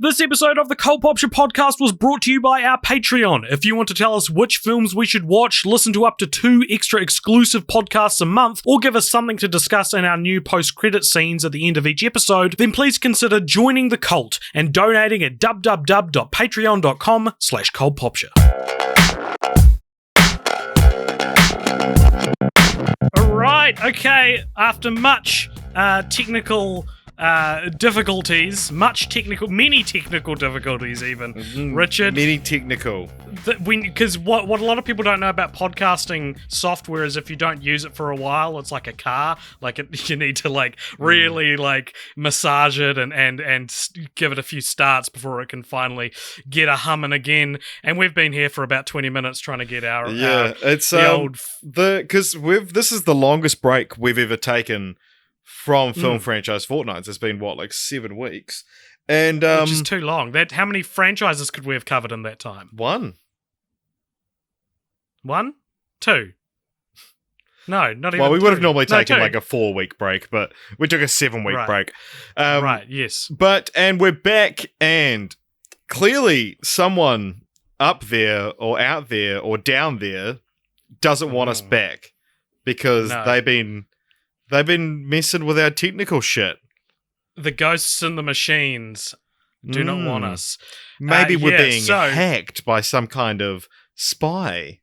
This episode of the Cult Popture podcast was brought to you by our Patreon. If you want to tell us which films we should watch, listen to up to 2 extra exclusive podcasts a month, or give us something to discuss in our new post-credit scenes at the end of each episode, then please consider joining the cult and donating at www.patreon.com/cultpopture. Alright, okay, after much technical difficulties, many technical difficulties even, Richard. Many technical. Because what a lot of people don't know about podcasting software is if you don't use it for a while, it's like a car. Like you need to really massage it and give it a few starts before it can finally get a humming again. And we've been here for about 20 minutes trying to get our it's old because this is the longest break we've ever taken from film franchise Fortnights. It's been 7 weeks, and which is too long. How many franchises could we have covered in that time? One, 2. No, not even. Well, we would have normally taken 2. a 4-week break, but we took a 7-week break. Right. Yes. And we're back, and clearly someone up there or out there or down there doesn't want us back because they've been messing with our technical shit. The ghosts and the machines do not want us. Maybe we're being hacked by some kind of spy.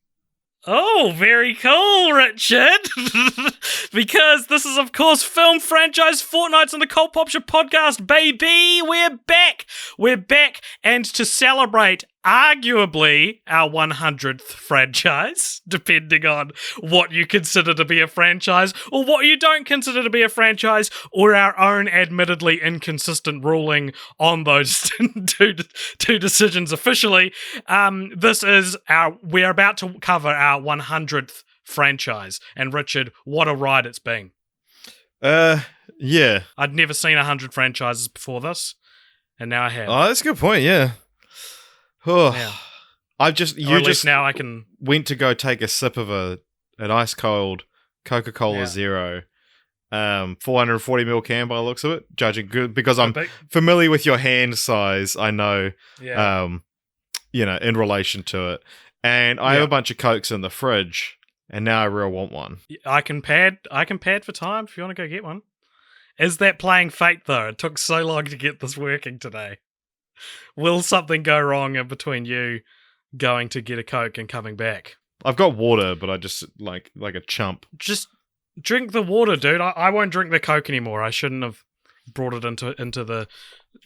Oh, very cool, Richard. Because this is, of course, film franchise Fortnights on the Cult Popture podcast, baby. We're back. We're back. And to celebrate arguably our 100th franchise, depending on what you consider to be a franchise or what you don't consider to be a franchise, or our own admittedly inconsistent ruling on those two decisions officially, we're about to cover our 100th franchise. And Richard, what a ride it's been. Yeah. I'd never seen 100 franchises before this, and now I have. Oh, that's a good point, yeah. Oh, yeah. Now I can went to go take a sip of an ice cold Coca-Cola Zero, 440ml can by the looks of it. Judging good because I'm familiar with your hand size. I know, in relation to it, and I have a bunch of Cokes in the fridge, and now I really want one. I can pad for time if you want to go get one. Is that playing fate though? It took so long to get this working today. Will something go wrong in between you going to get a Coke and coming back? I've got water, but I just like a chump. Just drink the water, dude. I won't drink the Coke anymore. I shouldn't have brought it into the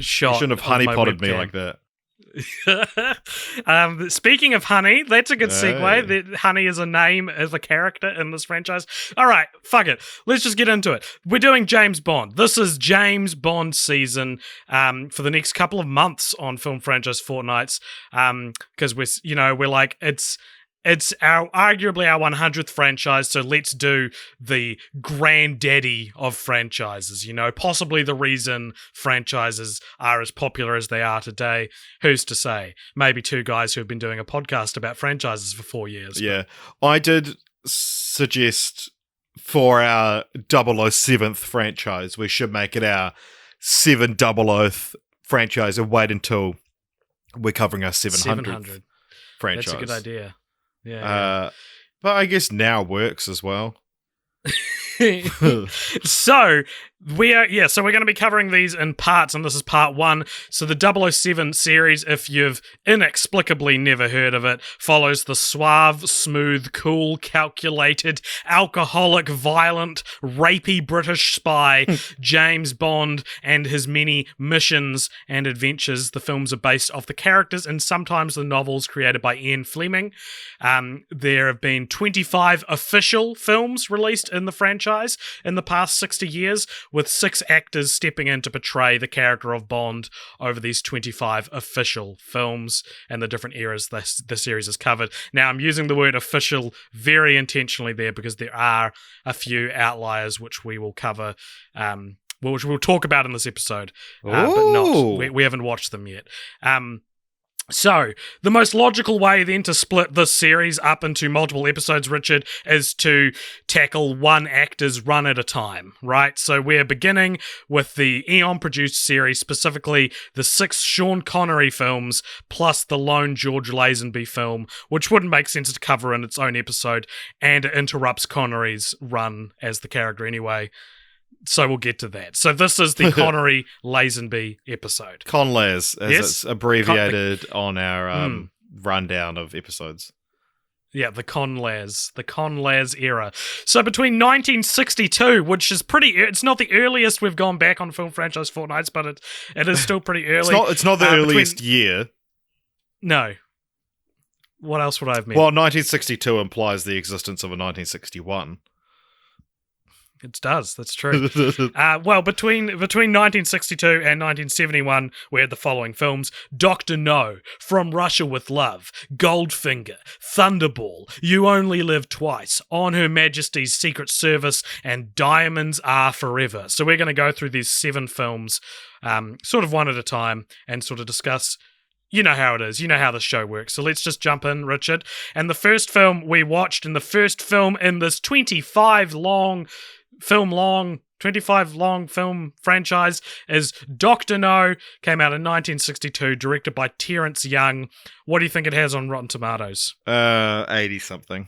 shot. You shouldn't have honeypotted me like that. Speaking of honey, that's a good segue. That honey is a name as a character in this franchise. All right, fuck it. Let's just get into it. We're doing James Bond. This is James Bond season for the next couple of months on Film Franchise Fortnights because we're like it's arguably our 100th franchise, so let's do the granddaddy of franchises, possibly the reason franchises are as popular as they are today. Who's to say? Maybe 2 guys who have been doing a podcast about franchises for 4 years. Yeah. I did suggest for our 007th franchise, we should make it our 700th franchise and wait until we're covering our 700th franchise. That's a good idea. Yeah. But I guess now works as well. So we're going to be covering these in parts, and this is part 1. So the 007 series, if you've inexplicably never heard of it, follows the suave, smooth, cool, calculated, alcoholic, violent, rapey British spy James Bond and his many missions and adventures. The films are based off the characters and sometimes the novels created by Ian Fleming. There have been 25 official films released in the franchise in the past 60 years, with 6 actors stepping in to portray the character of Bond over these 25 official films and the different eras the series has covered. Now, I'm using the word official very intentionally there because there are a few outliers which we will cover, which we'll talk about in this episode, but not, we haven't watched them yet. So, the most logical way then to split this series up into multiple episodes, Richard, is to tackle one actor's run at a time, right? So, we're beginning with the Eon-produced series, specifically the 6 Sean Connery films, plus the lone George Lazenby film, which wouldn't make sense to cover in its own episode, and it interrupts Connery's run as the character anyway. So we'll get to that. So this is the Connery Lazenby episode. Conlaz, as it's abbreviated on our rundown of episodes. Yeah, the Conlaz era. So between 1962, which is it's not the earliest we've gone back on film franchise Fortnights, but it is still pretty early. It's not the earliest year. No. What else would I have meant? Well, 1962 implies the existence of a 1961. It does. That's true. Well, between 1962 and 1971, we had the following films: Dr. No, From Russia with Love, Goldfinger, Thunderball, You Only Live Twice, On Her Majesty's Secret Service, and Diamonds Are Forever. So we're going to go through these 7 films, sort of one at a time, and sort of discuss. You know how it is. You know how the show works. So let's just jump in, Richard. And the first film we watched, and the first film in this 25 long film franchise is Dr. No, came out in 1962, directed by Terrence Young. What do you think it has on Rotten Tomatoes? 80-something.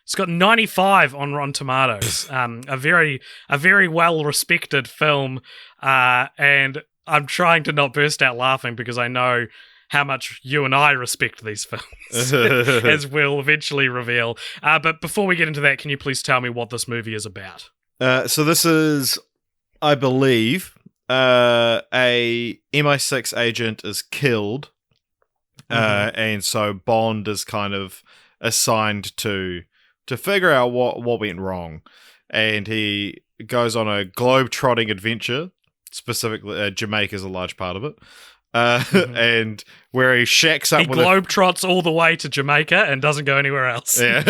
It's got 95 on Rotten Tomatoes. A very well-respected film, and I'm trying to not burst out laughing because I know how much you and I respect these films, as we'll eventually reveal. But before we get into that, can you please tell me what this movie is about? So this is, I believe, a MI6 agent is killed, and so Bond is kind of assigned to figure out what went wrong, and he goes on a globe-trotting adventure. Specifically, Jamaica's a large part of it. And where he shacks up with globetrots all the way to Jamaica and doesn't go anywhere else. Yeah.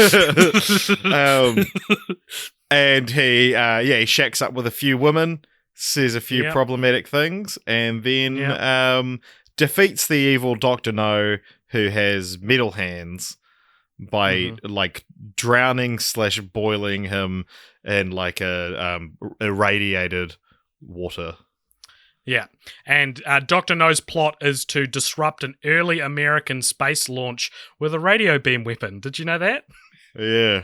And he shacks up with a few women, says a few problematic things, and then defeats the evil Dr. No, who has metal hands, by like drowning / boiling him in like a irradiated water. Yeah, and Dr. No's plot is to disrupt an early American space launch with a radio beam weapon. Did you know that? Yeah.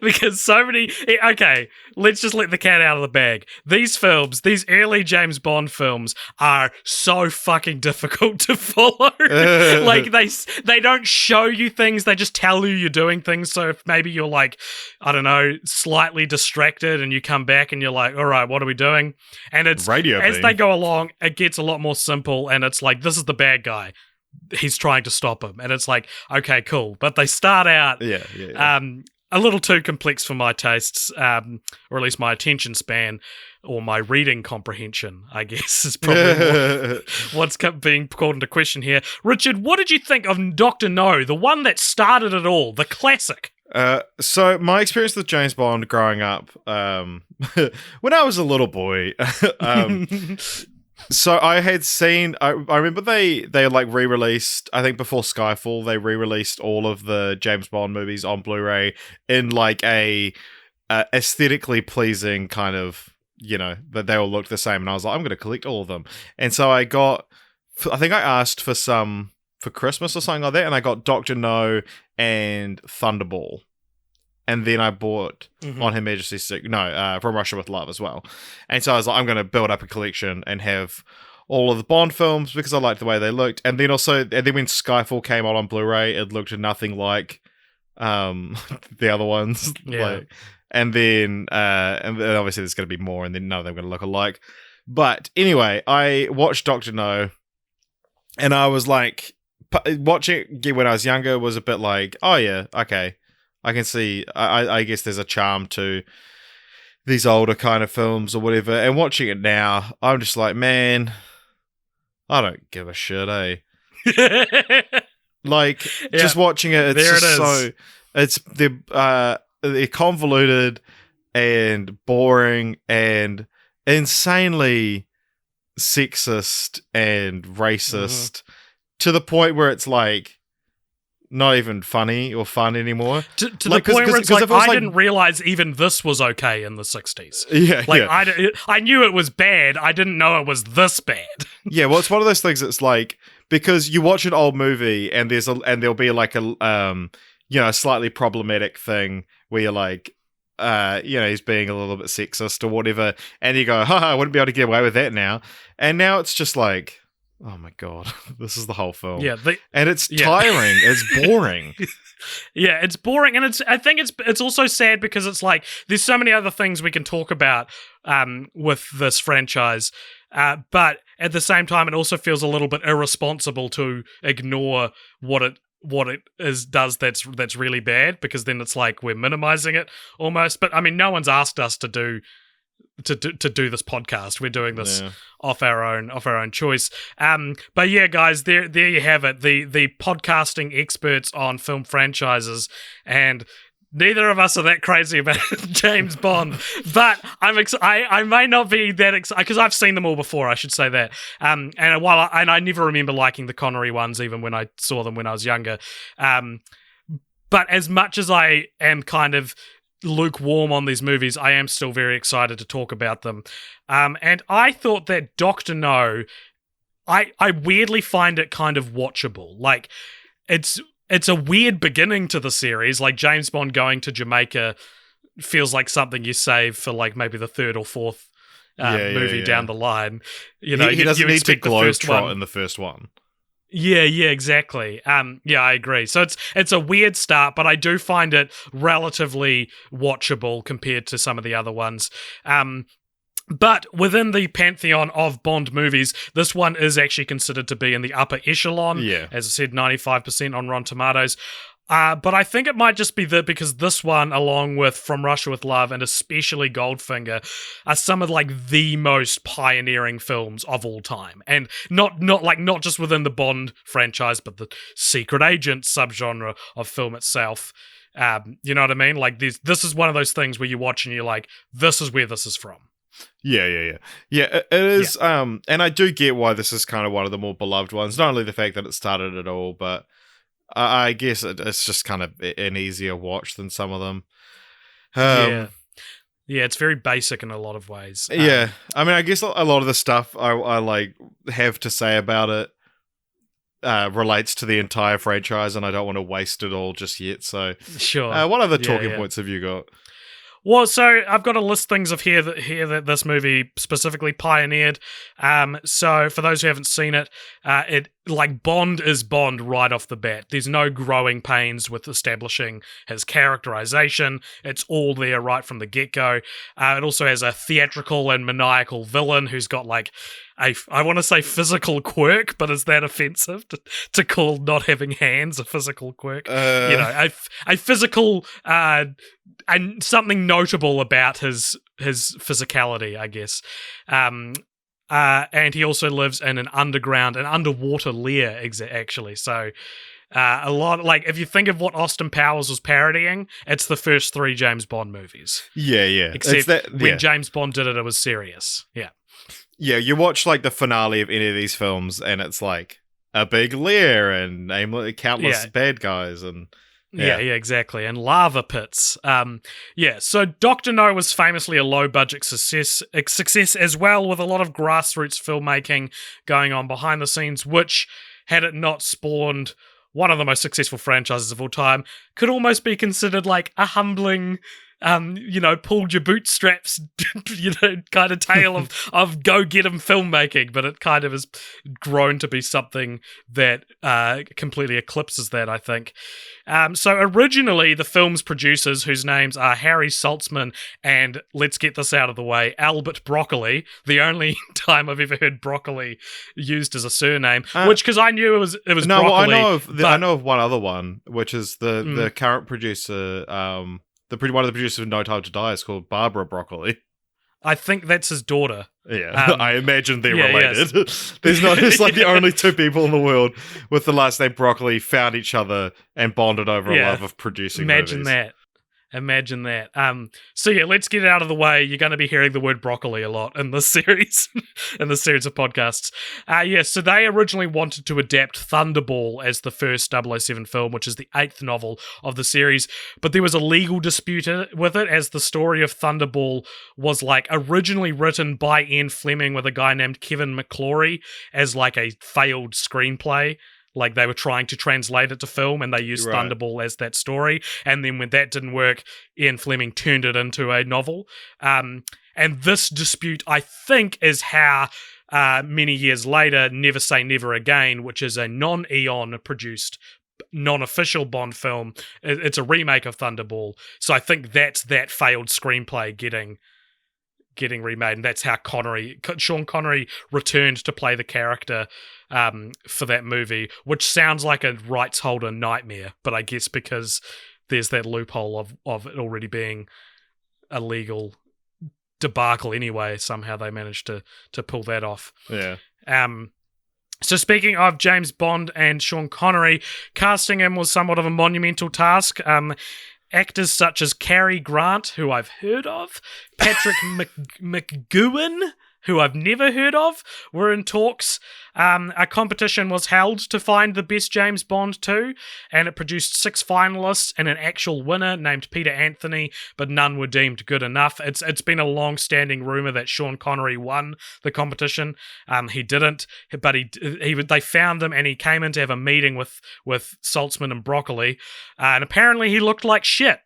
Because so many... Okay, let's just let the cat out of the bag. These films, these early James Bond films, are so fucking difficult to follow. Like, they don't show you things, they just tell you you're doing things. So if maybe you're like, I don't know, slightly distracted and you come back and you're like, all right, what are we doing? And it's... Radio as beam. They go along, it gets a lot more simple, and it's like, this is the bad guy. He's trying to stop him, and it's like, okay, cool. But they start out a little too complex for my tastes, or at least my attention span, or my reading comprehension, I guess, is probably what's being called into question here. Richard, what did you think of Dr. No, the one that started it all, the classic? So my experience with James Bond growing up, when I was a little boy, so I had seen, I remember they like re-released, I think before Skyfall, they re-released all of the James Bond movies on Blu-ray in like a aesthetically pleasing kind of, you know, that they all looked the same. And I was like, I'm going to collect all of them. And so I think I asked for some for Christmas or something like that. And I got Dr. No and Thunderball. And then I bought On Her Majesty's From Russia with Love as well. And so I was like, I'm going to build up a collection and have all of the Bond films because I liked the way they looked. And then when Skyfall came out on Blu-ray, it looked nothing like the other ones. Yeah. And then obviously there's going to be more, and then none of them are going to look alike. But anyway, I watched Dr. No, and I was like, watching it when I was younger was a bit like, oh yeah, okay. I can see, I guess there's a charm to these older kind of films or whatever. And watching it now, I'm just like, man, I don't give a shit, eh? Like, just watching it, they're convoluted and boring and insanely sexist and racist to the point where it's like not even funny or fun anymore. To the point where it's like, I didn't realize even this was okay in the 60s. Yeah, like I knew it was bad. I didn't know it was this bad. Yeah, well, it's one of those things that's like, because you watch an old movie and there'll be like a slightly problematic thing where you're like, he's being a little bit sexist or whatever, and you go, I wouldn't be able to get away with that now. And now it's just like, oh my god, this is the whole film. Yeah, and it's tiring. It's boring. Yeah, it's boring, and I think it's also sad because it's like there's so many other things we can talk about with this franchise, but at the same time, it also feels a little bit irresponsible to ignore what it does that's really bad, because then it's like we're minimizing it almost. But I mean, no one's asked us to do this podcast. We're doing this off our own choice. But yeah, guys, there you have it. The podcasting experts on film franchises, and neither of us are that crazy about James Bond, but I may not be that excited because I've seen them all before. I should say that. And I never remember liking the Connery ones, even when I saw them when I was younger. But as much as I am kind of lukewarm on these movies, I am still very excited to talk about them. And I thought that Dr. No, I weirdly find it kind of watchable. Like, it's a weird beginning to the series. Like, James Bond going to Jamaica feels like something you save for like maybe the third or fourth movie down the line. You know, he doesn't need to globetrot in the first one. Yeah, exactly. Yeah, I agree. So it's a weird start, but I do find it relatively watchable compared to some of the other ones. But within the pantheon of Bond movies, this one is actually considered to be in the upper echelon. Yeah. As I said, 95% on Rotten Tomatoes. But I think it might just be because this one, along with From Russia with Love and especially Goldfinger, are some of like the most pioneering films of all time, and not just within the Bond franchise, but the secret agent subgenre of film itself. You know what I mean? Like this is one of those things where you watch and you're like, this is where this is from. Yeah. It is. Yeah. And I do get why this is kind of one of the more beloved ones. Not only the fact that it started it all, but I guess it's just kind of an easier watch than some of them. Yeah, it's very basic in a lot of ways. Yeah, I mean, I guess a lot of the stuff I like have to say about it relates to the entire franchise, and I don't want to waste it all just yet. So, sure. What other talking points have you got? Well, so I've got a list of things here that this movie specifically pioneered. So for those who haven't seen it, Bond is Bond right off the bat. There's no growing pains with establishing his characterization. It's all there right from the get-go. It also has a theatrical and maniacal villain who's got like I want to say physical quirk, but is that offensive to call not having hands a physical quirk? A physical and something notable about his physicality, I guess. And he also lives in an underwater lair, actually. So a lot, like, if you think of what Austin Powers was parodying, it's the first 3 James Bond movies. Yeah. Except when James Bond did it, it was serious. Yeah. Yeah, you watch like the finale of any of these films, and it's like a big lair and countless bad guys, and yeah, exactly, and lava pits. So Dr. No was famously a low-budget success as well, with a lot of grassroots filmmaking going on behind the scenes, which, had it not spawned one of the most successful franchises of all time, could almost be considered like a humbling, pulled your bootstraps, kind of tale of go get 'em filmmaking, but it kind of has grown to be something that completely eclipses that, I think. So originally, the film's producers, whose names are Harry Saltzman and, let's get this out of the way, Albert Broccoli, the only time I've ever heard broccoli used as a surname, because I knew it was broccoli. Well, I know of one other one, which is the current producer, one of the producers of No Time to Die is called Barbara Broccoli. I think that's his daughter. Yeah, I imagine they're related. Yes. It's like the only 2 people in the world with the last name Broccoli found each other and bonded over a love of producing Imagine movies. Imagine that. So yeah, let's get it out of the way. You're going to be hearing the word broccoli a lot in this series, in this series of podcasts. So they originally wanted to adapt Thunderball as the first 007 film, which is the 8th novel of the series, but there was a legal dispute with it, as the story of Thunderball was like originally written by Ian Fleming with a guy named Kevin McClory as like a failed screenplay. Like they were trying to translate it to film and they used Thunderball as that story. And then when that didn't work, Ian Fleming turned it into a novel. And this dispute, I think, is how many years later, Never Say Never Again, which is a non-Eon produced, non-official Bond film, it's a remake of Thunderball. So I think that's that failed screenplay getting remade, and that's how Sean Connery returned to play the character for that movie, which sounds like a rights holder nightmare, but I guess because there's that loophole of it already being a legal debacle anyway, somehow they managed to pull that off. Yeah. So speaking of James Bond and Sean Connery, casting him was somewhat of a monumental task. Actors such as Cary Grant, who I've heard of, Patrick McGowan, who I've never heard of, were in talks. A competition was held to find the best James Bond 2, and it produced 6 finalists and an actual winner named Peter Anthony, but none were deemed good enough. It's been a long-standing rumor that Sean Connery won the competition. He didn't, but they found him, and he came in to have a meeting with Saltzman and Broccoli, and apparently he looked like shit.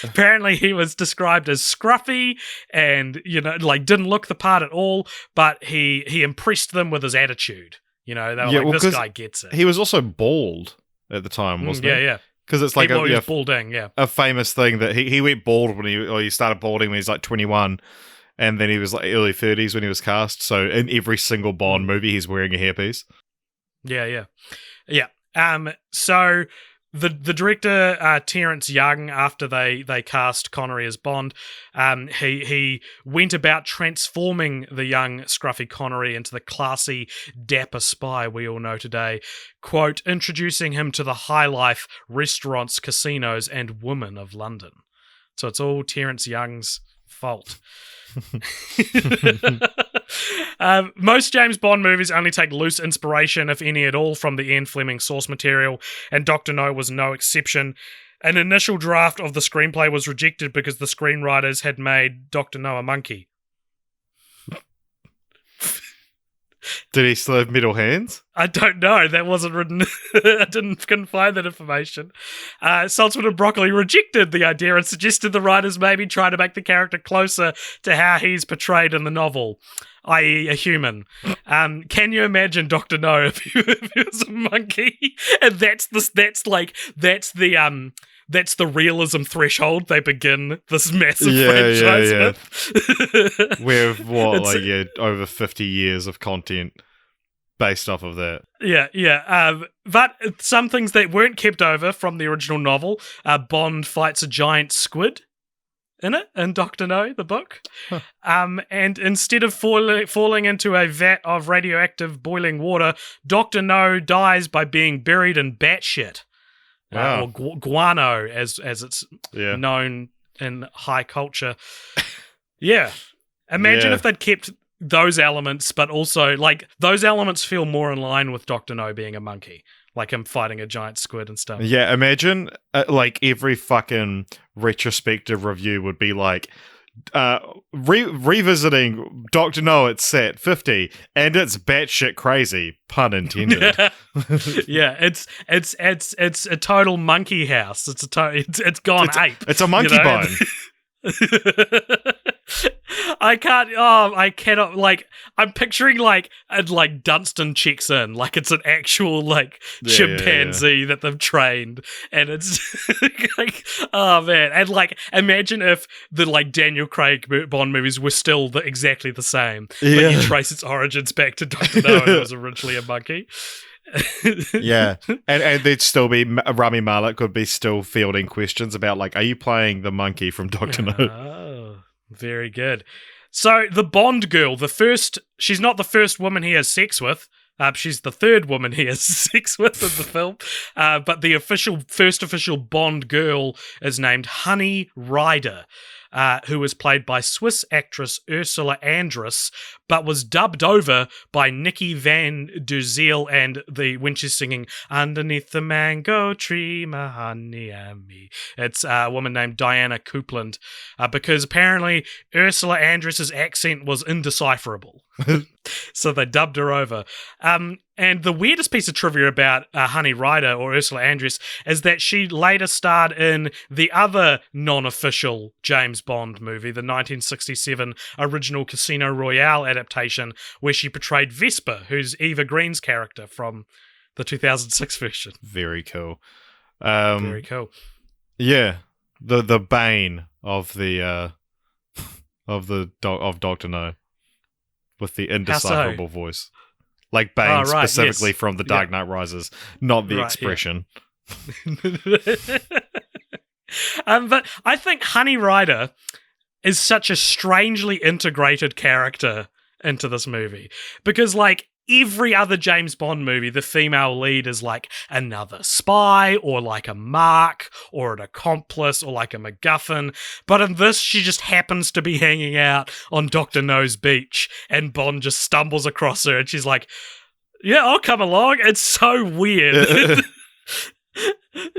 Apparently he was described as scruffy and, like didn't look the part at all, but he impressed them with his attitude. They were this guy gets it. He was also bald at the time, wasn't he? Yeah. Because it's like he was balding, a famous thing that he went bald when he started balding when he was like 21, and then he was like early 30s when he was cast. So in every single Bond movie, he's wearing a hairpiece. Yeah. So the director, Terrence Young, after they cast Connery as Bond, he went about transforming the young scruffy Connery into the classy, dapper spy we all know today, quote, introducing him to the high life, restaurants, casinos, and women of London. So it's all Terrence Young's fault. Most James Bond movies only take loose inspiration, if any at all, from the Ian Fleming source material, and Dr. No was no exception. An initial draft of the screenplay was rejected because the screenwriters had made Dr. No a monkey. Did he still have metal hands? I don't know. That wasn't written. I couldn't find that information. Saltzman and Broccoli rejected the idea and suggested the writers maybe try to make the character closer to how he's portrayed in the novel, i.e. a human. Can you imagine Dr. No if he was a monkey? And that's the realism threshold they begin this massive franchise with. With over 50 years of content based off of that. Yeah. But some things that weren't kept over from the original novel, Bond fights a giant squid in it, in Dr. No, the book. Huh. And instead of falling into a vat of radioactive boiling water, Dr. No dies by being buried in bat shit. Wow. Or guano, as it's known in high culture. Yeah. Imagine if they'd kept those elements, but also, like, those elements feel more in line with Dr. No being a monkey. Like him fighting a giant squid and stuff. Yeah, imagine, like, every fucking retrospective review would be like, revisiting Dr. No at set 50, and it's batshit crazy, pun intended. Yeah, it's a total monkey house. It's gone ape. It's a monkey bone. I cannot, like, I'm picturing like Dunstan checks in, like it's an actual chimpanzee that they've trained, and it's like, oh man, and like imagine if the Daniel Craig Bond movies were still exactly the same, but you trace its origins back to Dr. No and it was originally a monkey. Yeah, and there'd still be Rami Malek could be still fielding questions about, like, are you playing the monkey from Dr. No? Oh, very good. So the Bond girl, she's not the first woman he has sex with, She's the third woman he has sex with in the film. But the first official Bond girl is named Honey Rider, who was played by Swiss actress Ursula Andress, but was dubbed over by Nikki Van Der Zeel when she's singing "Underneath the Mango Tree, my honey and me." It's a woman named Diana Coupland, because apparently Ursula Andress's accent was indecipherable. So they dubbed her over. And the weirdest piece of trivia about Honey Rider, or Ursula Andress, is that she later starred in the other non-official James Bond movie, the 1967 original Casino Royale adaptation, where she portrayed Vesper, who's Eva Green's character from the 2006 version. Very cool. Very cool. Yeah, the bane of of Dr. No, with the indecipherable voice. Like Bane specifically from The Dark Knight Rises, not the expression. But I think Honey Rider is such a strangely integrated character into this movie. Because, like, every other James Bond movie, the female lead is like another spy, or like a mark, or an accomplice, or like a MacGuffin. But in this, she just happens to be hanging out on Dr. No's beach, and Bond just stumbles across her, and she's like, "Yeah, I'll come along." It's so weird.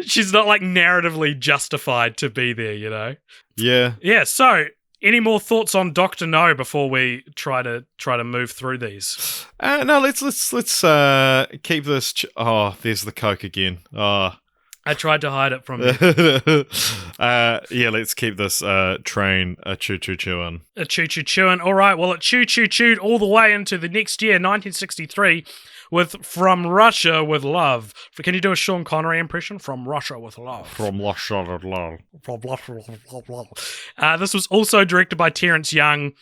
She's not, like, narratively justified to be there, you know? Yeah. Yeah, so any more thoughts on Dr. No before we try to move through these? No, let's keep this. There's the Coke again. Oh, I tried to hide it from you. Yeah, let's keep this train a choo-choo-chewing. A choo-choo-chewing. All right, well, it choo-choo-chewed all the way into the next year, 1963, with From Russia with Love. Can you do a Sean Connery impression? From Russia with Love. From Russia with Love. From Russia with Love. This was also directed by Terrence Young,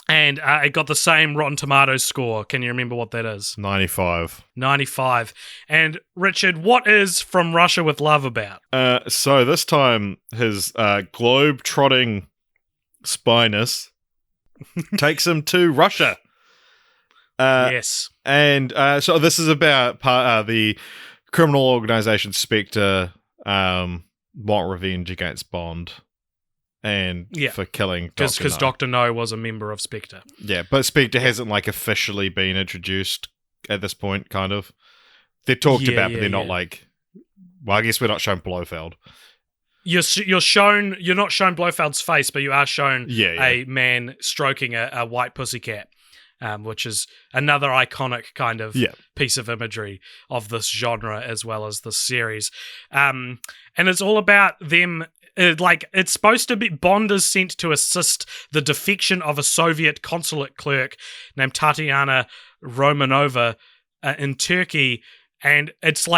and it got the same Rotten Tomatoes score. Can you remember what that is? 95. 95. And Richard, what is From Russia with Love about? So this time, his globe-trotting spyness takes him to Russia. Yes. And so this is about the criminal organization Spectre want revenge against Bond and for killing Dr. No. Because Dr. No was a member of Spectre. Yeah, but Spectre hasn't, like, officially been introduced at this point, kind of. They're talked about, but they're not like... Well, I guess we're not shown Blofeld. You're not shown Blofeld's face, but you are shown a man stroking a white pussycat. Which is another iconic kind of piece of imagery of this genre as well as this series. And it's all about them, it's supposed to be Bond is sent to assist the defection of a Soviet consulate clerk named Tatiana Romanova in Turkey. And it's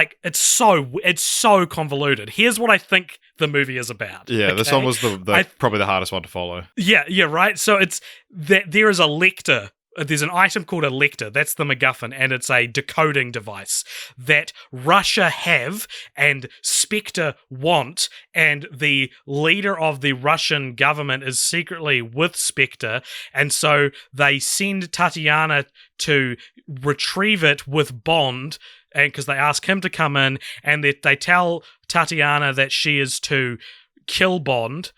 so convoluted. Here's what I think the movie is about. Yeah, okay? This one was probably the hardest one to follow. Yeah, right. So it's that there is a lector. There's an item called a lector, that's the MacGuffin, and it's a decoding device that Russia have and Spectre want, and the leader of the Russian government is secretly with Spectre, and so they send Tatiana to retrieve it with Bond, and because they ask him to come in, and they tell Tatiana that she is to kill Bond.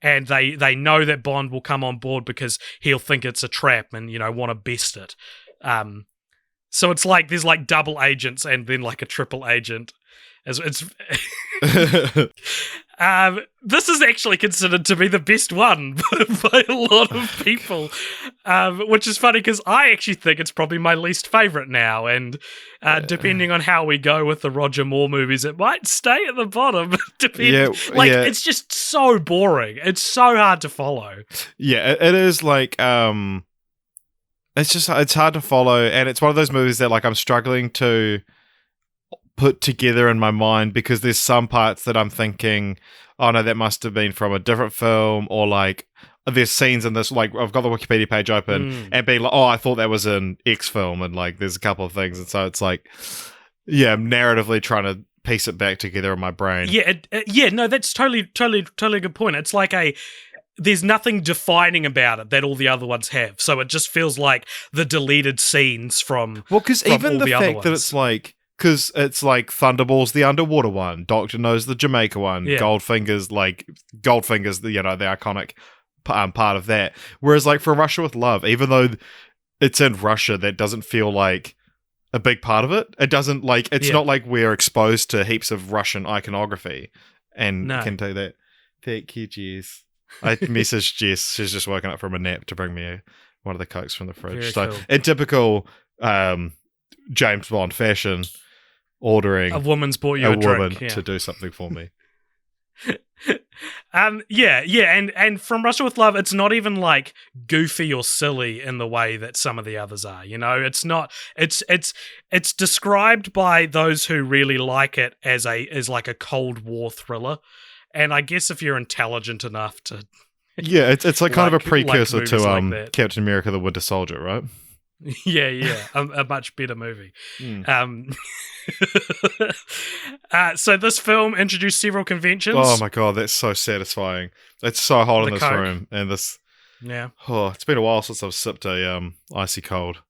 And they know that Bond will come on board because he'll think it's a trap and, want to best it. So it's like there's like double agents and then like a triple agent. It's this is actually considered to be the best one by a lot of people, which is funny because I actually think it's probably my least favourite now, and depending on how we go with the Roger Moore movies, it might stay at the bottom. It's just so boring. It's so hard to follow. Yeah, it is like it's hard to follow, and it's one of those movies that like I'm struggling to put together in my mind because there's some parts that I'm thinking, oh no, that must have been from a different film, or like there's scenes in this, like I've got the Wikipedia page open and being like, oh, I thought that was an X film, and like there's a couple of things, and so it's like, I'm narratively trying to piece it back together in my brain. No, that's totally a good point. It's like there's nothing defining about it that all the other ones have. So it just feels like the deleted scenes from because even the fact that it's like, because it's like Thunderball's the underwater one, Doctor No's the Jamaica one, Goldfinger's the iconic part of that. Whereas like for Russia with Love, even though it's in Russia, that doesn't feel like a big part of it. It doesn't like, it's not like we're exposed to heaps of Russian iconography and can do that. Thank you, Jess. I messaged Jess. She's just woken up from a nap to bring me one of the Cokes from the fridge. Very cool. In typical James Bond fashion, ordering a woman's bought you a drink to do something for me. And from Russia with Love, it's not even like goofy or silly in the way that some of the others are. You know, it's not. It's described by those who really like it as like a Cold War thriller. And I guess if you're intelligent enough to... Yeah, it's like kind of a precursor to like Captain America the Winter Soldier, right? A much better movie. So this film introduced several conventions. Oh my god, that's so satisfying. It's so hot in this room. And this... Yeah. Oh, it's been a while since I've sipped a icy cold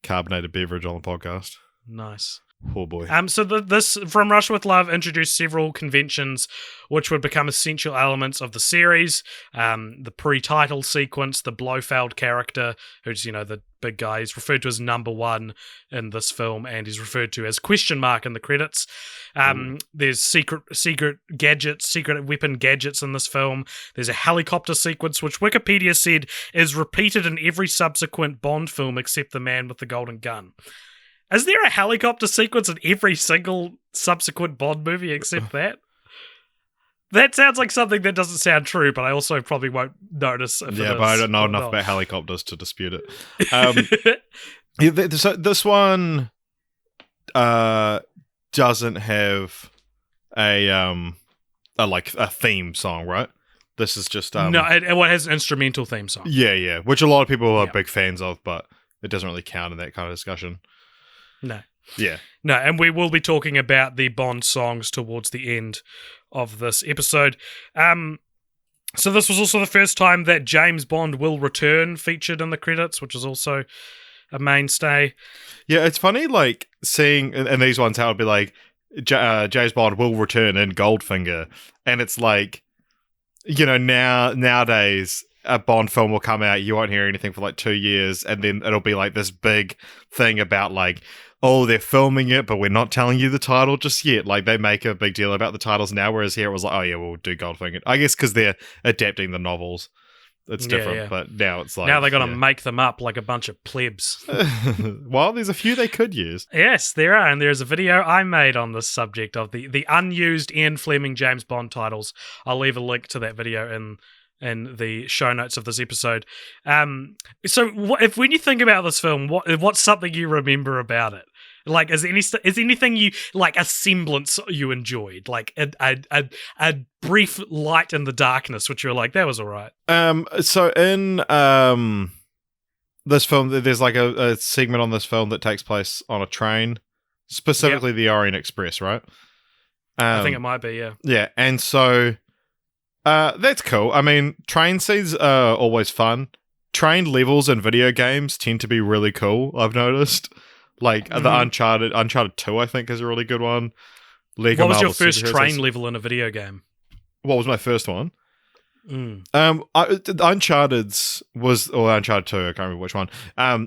carbonated beverage on the podcast. Nice. Oh boy. So this From Russia with Love introduced several conventions which would become essential elements of the series. The pre-title sequence, the Blofeld character, who's, you know, the big guy, is referred to as number one in this film, and he's referred to as question mark in the credits. There's secret gadgets, secret weapon gadgets in this film. There's a helicopter sequence, which Wikipedia said is repeated in every subsequent Bond film except The Man with the Golden Gun. Is there a helicopter sequence in every single subsequent Bond movie except that? That sounds like something that doesn't sound true, but I also probably won't notice if it is. But I don't know enough about helicopters to dispute it. So this one doesn't have a theme song, right? This is just... no, it has an instrumental theme song. Yeah, which a lot of people are big fans of, but it doesn't really count in that kind of discussion. No. Yeah. No, and we will be talking about the Bond songs towards the end of this episode. So this was also the first time that James Bond Will Return featured in the credits, which is also a mainstay. Yeah, it's funny, like, seeing in these ones how it'd be like, James Bond Will Return in Goldfinger, and it's like, you know, nowadays... a Bond film will come out, you won't hear anything for like 2 years, and then it'll be like this big thing about like, oh, they're filming it, but we're not telling you the title just yet. Like, they make a big deal about the titles now, whereas here it was like, oh yeah, we'll do Goldfinger. I guess because they're adapting the novels. It's different, but now it's like... Now they're going to make them up like a bunch of plebs. Well, there's a few they could use. Yes, there are, and there's a video I made on this subject of the unused Ian Fleming James Bond titles. I'll leave a link to that video in the show notes of this episode. So when you think about this film, what's something you remember about it? Like, is anything you, like, a semblance you enjoyed? Like a brief light in the darkness, which you're like, that was all right. So in this film, there's like a segment on this film that takes place on a train, specifically the Orient Express, right? I think it might be, yeah. Yeah, and so... that's cool. I mean, train scenes are always fun. Train levels in video games tend to be really cool, I've noticed. Like, the Uncharted 2, I think, is a really good one. What was your first train level in a video game? What was my first one? Uncharted's was... Or Uncharted 2, I can't remember which one.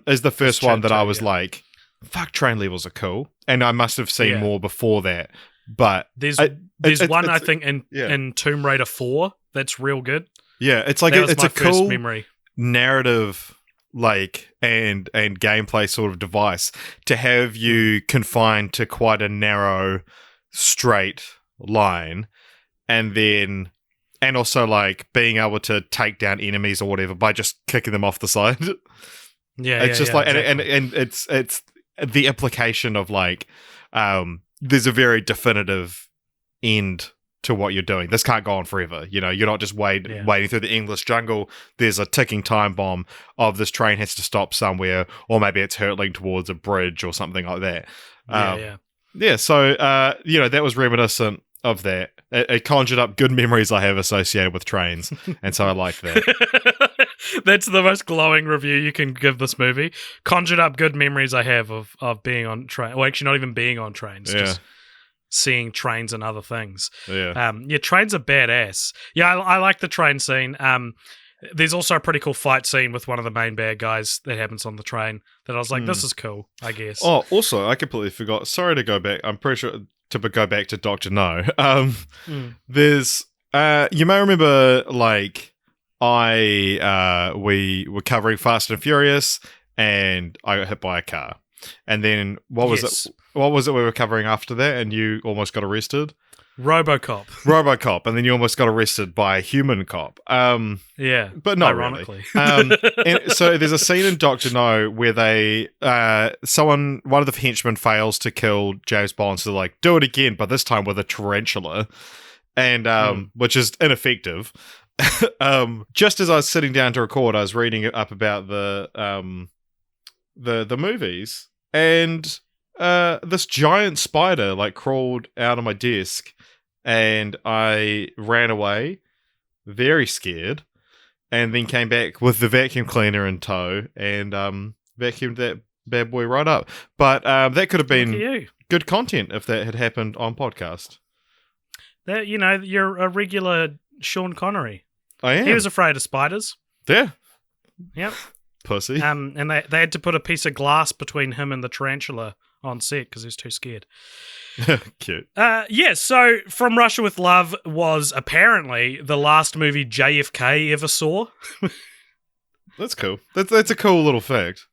Is the first one that I was like, fuck, train levels are cool. And I must have seen more before that. But there's one I think in Tomb Raider 4 that's real good. Yeah, it's like it's a cool memory narrative, like and gameplay sort of device to have you confined to quite a narrow, straight line, and also like being able to take down enemies or whatever by just kicking them off the side. It's just like exactly. and it's the implication of like there's a very definitive end to what you're doing. This can't go on forever. You know, you're not just waiting through the English jungle. There's a ticking time bomb of this train has to stop somewhere, or maybe it's hurtling towards a bridge or something like that. So, you know, that was reminiscent of that. it conjured up good memories I have associated with trains, and so I like that. That's the most glowing review you can give this movie. Conjured up good memories I have of being on train. Well, actually, not even being on trains. Just seeing trains and other things. Yeah. Trains are badass. Yeah, I like the train scene. There's also a pretty cool fight scene with one of the main bad guys that happens on the train that I was like, this is cool, I guess. Oh, also, I completely forgot. Sorry to go back. I'm pretty sure to go back to Dr. No. There's, you may remember, like, we were covering Fast and Furious and I got hit by a car. And then what was it? What was it we were covering after that? And you almost got arrested? RoboCop, and then you almost got arrested by a human cop. Yeah, but not ironically. Really. And so there's a scene in Dr. No where one of the henchmen fails to kill James Bond, so they're like, do it again, but this time with a tarantula, and which is ineffective. Just as I was sitting down to record, I was reading up about the movies, and this giant spider like crawled out of my desk, and I ran away, very scared, and then came back with the vacuum cleaner in tow and vacuumed that bad boy right up. But that could have been good content if that had happened on podcast. That you're a regular Sean Connery. I am. He was afraid of spiders. Yeah. Yep. Pussy. And they had to put a piece of glass between him and the tarantula on set because he was too scared. Cute. So From Russia with Love was apparently the last movie JFK ever saw. That's cool. That's a cool little fact.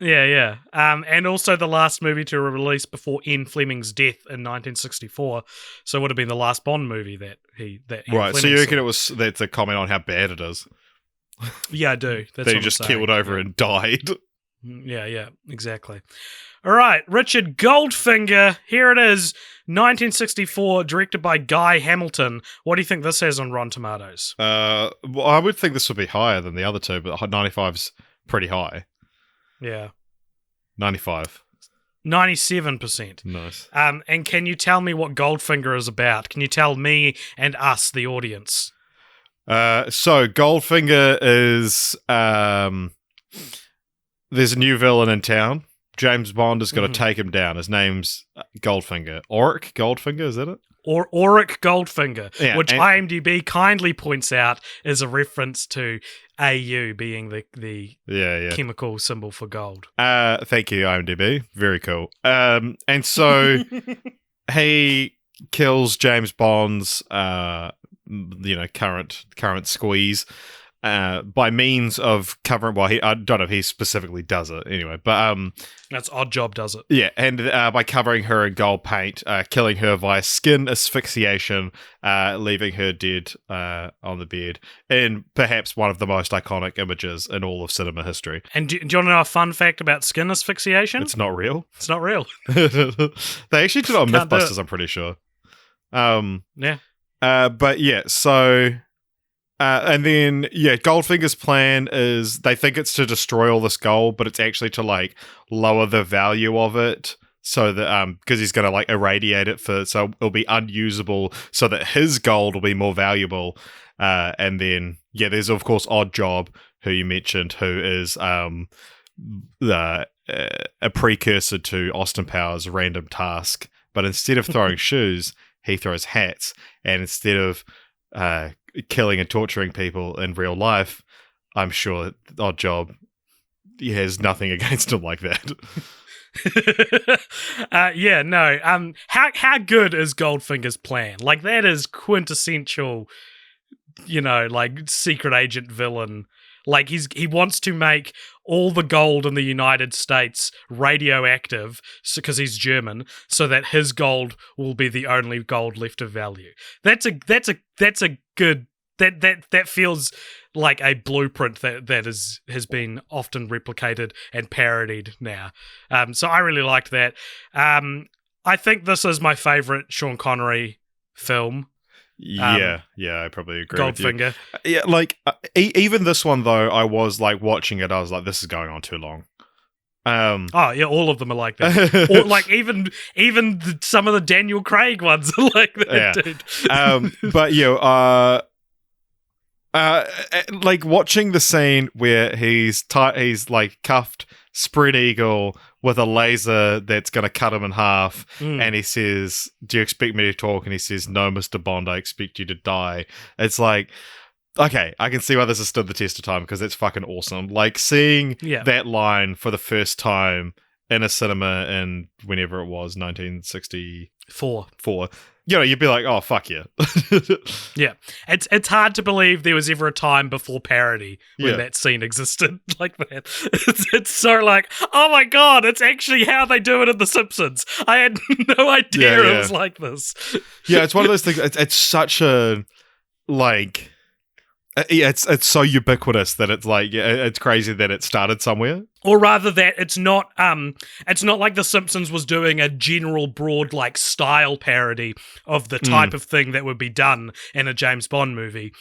Yeah. And also the last movie to release before Ian Fleming's death in 1964. So it would have been the last Bond movie that Ian right. Fleming so you reckon saw. that's a comment on how bad it is? Yeah, I do. That's that he just killed over and died. Yeah, exactly. All right, Richard Goldfinger. Here it is, 1964, directed by Guy Hamilton. What do you think this has on Rotten Tomatoes? Well, I would think this would be higher than the other two, but 95's pretty high. Yeah. 95. 97%. Nice. And can you tell me what Goldfinger is about? Can you tell me and us, the audience? So Goldfinger is there's a new villain in town. James Bond is going to take him down. His name's Goldfinger. Auric Goldfinger, is that it? Or Auric Goldfinger, yeah, which IMDb kindly points out is a reference to AU being the chemical symbol for gold. Thank you, IMDb. Very cool. And so he kills James Bond's current squeeze by means of covering. Well, I don't know if he specifically does it anyway, but that's Oddjob does it. Yeah, and by covering her in gold paint, killing her via skin asphyxiation, leaving her dead on the bed, in perhaps one of the most iconic images in all of cinema history. And do you want to know a fun fact about skin asphyxiation? It's not real. It's not real. They actually did it on Mythbusters, I'm pretty sure. Yeah. But yeah, so. And then, Goldfinger's plan is they think it's to destroy all this gold, but it's actually to, like, lower the value of it so that, because he's going to, like, irradiate it so it'll be unusable so that his gold will be more valuable. And then, there's, of course, Oddjob, who you mentioned, who is a precursor to Austin Powers' Random Task. But instead of throwing shoes, he throws hats. And instead of killing and torturing people in real life, I'm sure Oddjob has nothing against him like that. How good is Goldfinger's plan? Like, that is quintessential, like secret agent villain. Like, he wants to make all the gold in the United States radioactive because he's German, so that his gold will be the only gold left of value. That's a good that feels like a blueprint that has been often replicated and parodied now. So I really liked that. I think this is my favorite Sean Connery film. I probably agree Goldfinger. with you. Yeah, like even this one though, I was like watching it, I was like, this is going on too long. Oh yeah, all of them are like that. Or like even some of the Daniel Craig ones are like that, dude. But like watching the scene where he's like cuffed, spread eagle with a laser that's gonna cut him in half, and he says, "Do you expect me to talk?" And he says, "No, Mr. Bond, I expect you to die." It's like, okay, I can see why this has stood the test of time because it's fucking awesome. Like seeing that line for the first time in a cinema in whenever it was, 1964. You'd be like, oh, fuck yeah. Yeah. It's hard to believe there was ever a time before parody when that scene existed like that. It's so like, oh my god, it's actually how they do it in The Simpsons. I had no idea it was like this. Yeah, it's one of those things, it's such a, like... it's so ubiquitous that it's like it's crazy that it started somewhere. Or rather that it's not like The Simpsons was doing a general broad like style parody of the type of thing that would be done in a James Bond movie.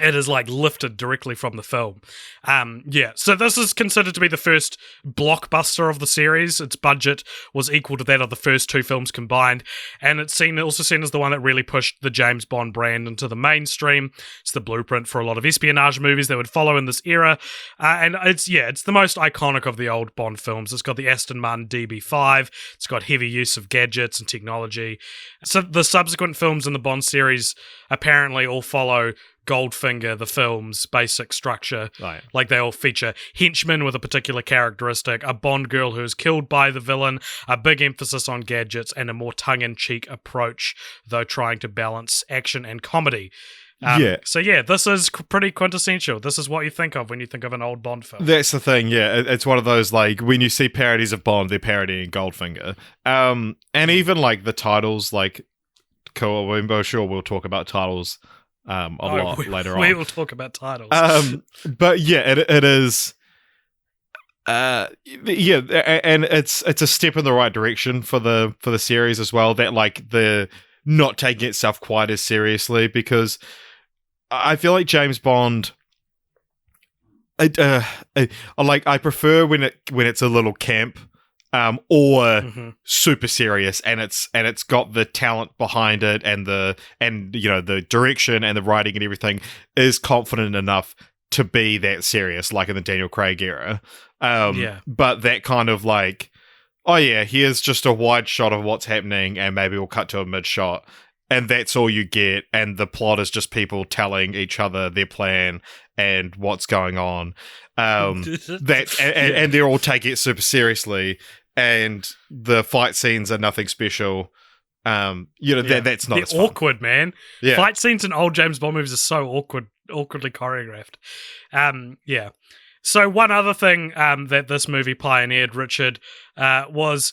It is like lifted directly from the film. So this is considered to be the first blockbuster of the series. Its budget was equal to that of the first two films combined, and it's also seen as the one that really pushed the James Bond brand into the mainstream. It's the blueprint for a lot of espionage movies that would follow in this era, and it's the most iconic of the old Bond films. It's got the Aston Martin DB5. It's got heavy use of gadgets and technology. So the subsequent films in the Bond series apparently all follow Goldfinger, the film's basic structure. Right. Like they all feature henchmen with a particular characteristic, a Bond girl who is killed by the villain, a big emphasis on gadgets, and a more tongue-in-cheek approach, though trying to balance action and comedy. So this is pretty quintessential. This is what you think of when you think of an old Bond film. That's the thing, it's one of those, like, when you see parodies of Bond, they're parodying Goldfinger. And even, like, the titles, like, cool, I'm sure we'll talk about titles a lot later on. We will talk about titles. But it is. And it's a step in the right direction for the series as well. That like the not taking itself quite as seriously, because I feel like James Bond. I prefer when it's a little camp. Or super serious, and it's got the talent behind it, and the direction and the writing and everything is confident enough to be that serious, like in the Daniel Craig era. But that kind of like, oh yeah, here's just a wide shot of what's happening, and maybe we'll cut to a mid shot, and that's all you get, and the plot is just people telling each other their plan and what's going on. And they're all taking it super seriously, and the fight scenes are nothing special. That's not. They're as fun. Awkward, man. Yeah. Fight scenes in old James Bond movies are so awkwardly choreographed. So one other thing that this movie pioneered, Richard, was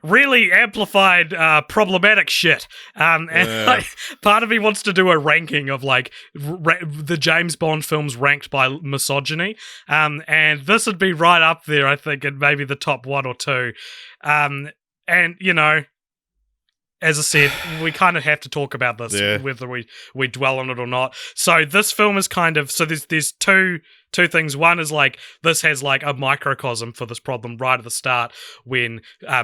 really amplified problematic shit. Like, part of me wants to do a ranking of like the James Bond films ranked by misogyny. And this would be right up there, I think, in maybe the top one or two. And, as I said, we kind of have to talk about this, whether we dwell on it or not. So this film is kind of, so there's two things. One is like, this has like a microcosm for this problem right at the start when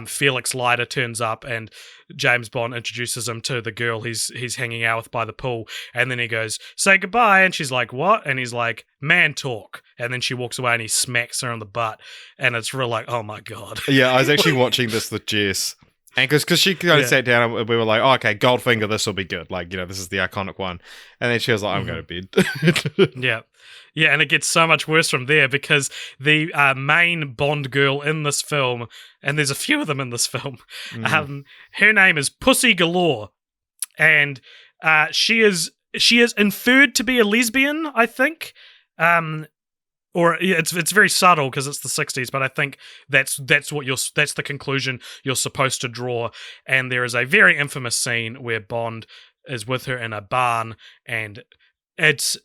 Felix Leiter turns up and James Bond introduces him to the girl he's hanging out with by the pool, and then he goes, say goodbye, and she's like, what? And he's like, man talk, and then she walks away and he smacks her on the butt, and it's real like, oh my god. Yeah, I was actually watching this with Jess. And because she kind of sat down and we were like, oh, okay, Goldfinger, this will be good. Like, this is the iconic one. And then she was like, I'm going to bed. Yeah, and it gets so much worse from there because the main Bond girl in this film, and there's a few of them in this film, her name is Pussy Galore. And she is inferred to be a lesbian, I think. Or it's very subtle because it's the 60s, but I think that's the conclusion you're supposed to draw. And there is a very infamous scene where Bond is with her in a barn, and it's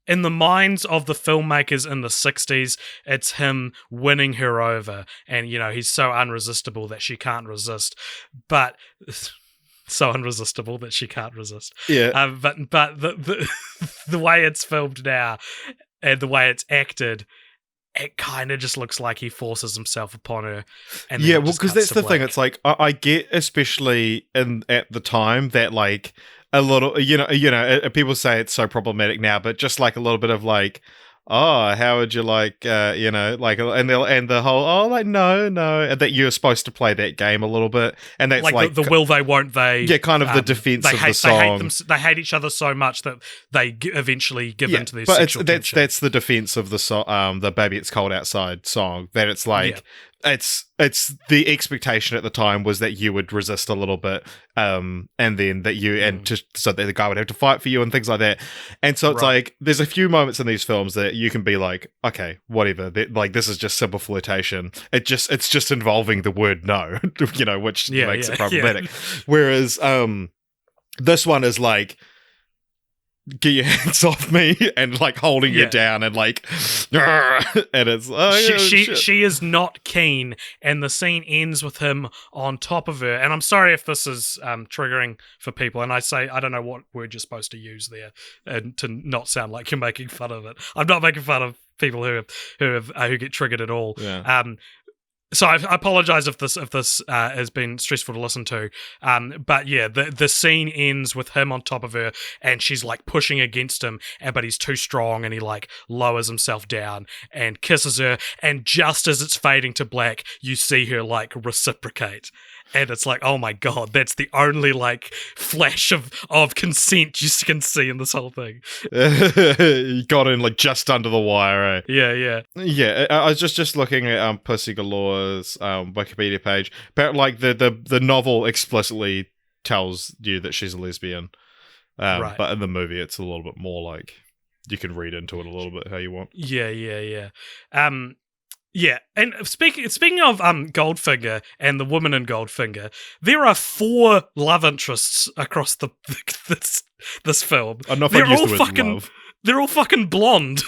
in the minds of the filmmakers in the 60s, it's him winning her over, and he's so unresistible that she can't resist. But so unresistible that she can't resist. Yeah. But the way it's filmed now, and the way it's acted, it kind of just looks like he forces himself upon her. And yeah, well, because that's the thing. It's like I get, especially at the time, that like a little, people say it's so problematic now, but just like a little bit of like, oh, how would you like, like, and the whole, oh, like, no, and that you're supposed to play that game a little bit, and that's like the will they, won't they? Yeah, kind of the defense of the song. They hate each other so much that they eventually give into their but sexual tension. That's the defense of the song, the "Baby It's Cold Outside" song. That it's like. It's the expectation at the time was that you would resist a little bit, and then that so that the guy would have to fight for you and things like that. And so it's like there's a few moments in these films that you can be like, okay, whatever, like this is just simple flirtation. It's just involving the word no, which makes it problematic. Whereas this one is like, get your hands off me, and like holding you down, and like, and it's she is not keen, and the scene ends with him on top of her. And I'm sorry if this is triggering for people, and I don't know what word you're supposed to use there, and to not sound like you're making fun of it. I'm not making fun of people who get triggered at all. So I apologize if this has been stressful to listen to, but yeah, the scene ends with him on top of her, and she's like pushing against him, but he's too strong, and he like lowers himself down and kisses her, and just as it's fading to black, you see her like reciprocate. And it's like, oh my god, that's the only like flash of consent you can see in this whole thing. You got in like just under the wire, eh? Yeah. I was just looking at Pussy Galore's Wikipedia page, but like the novel explicitly tells you that she's a lesbian, but in the movie it's a little bit more like you can read into it a little bit how you want. Yeah. Yeah, and speaking of Goldfinger and the woman in Goldfinger, there are 4 love interests across this film. I'm not used to love. They're all fucking blonde.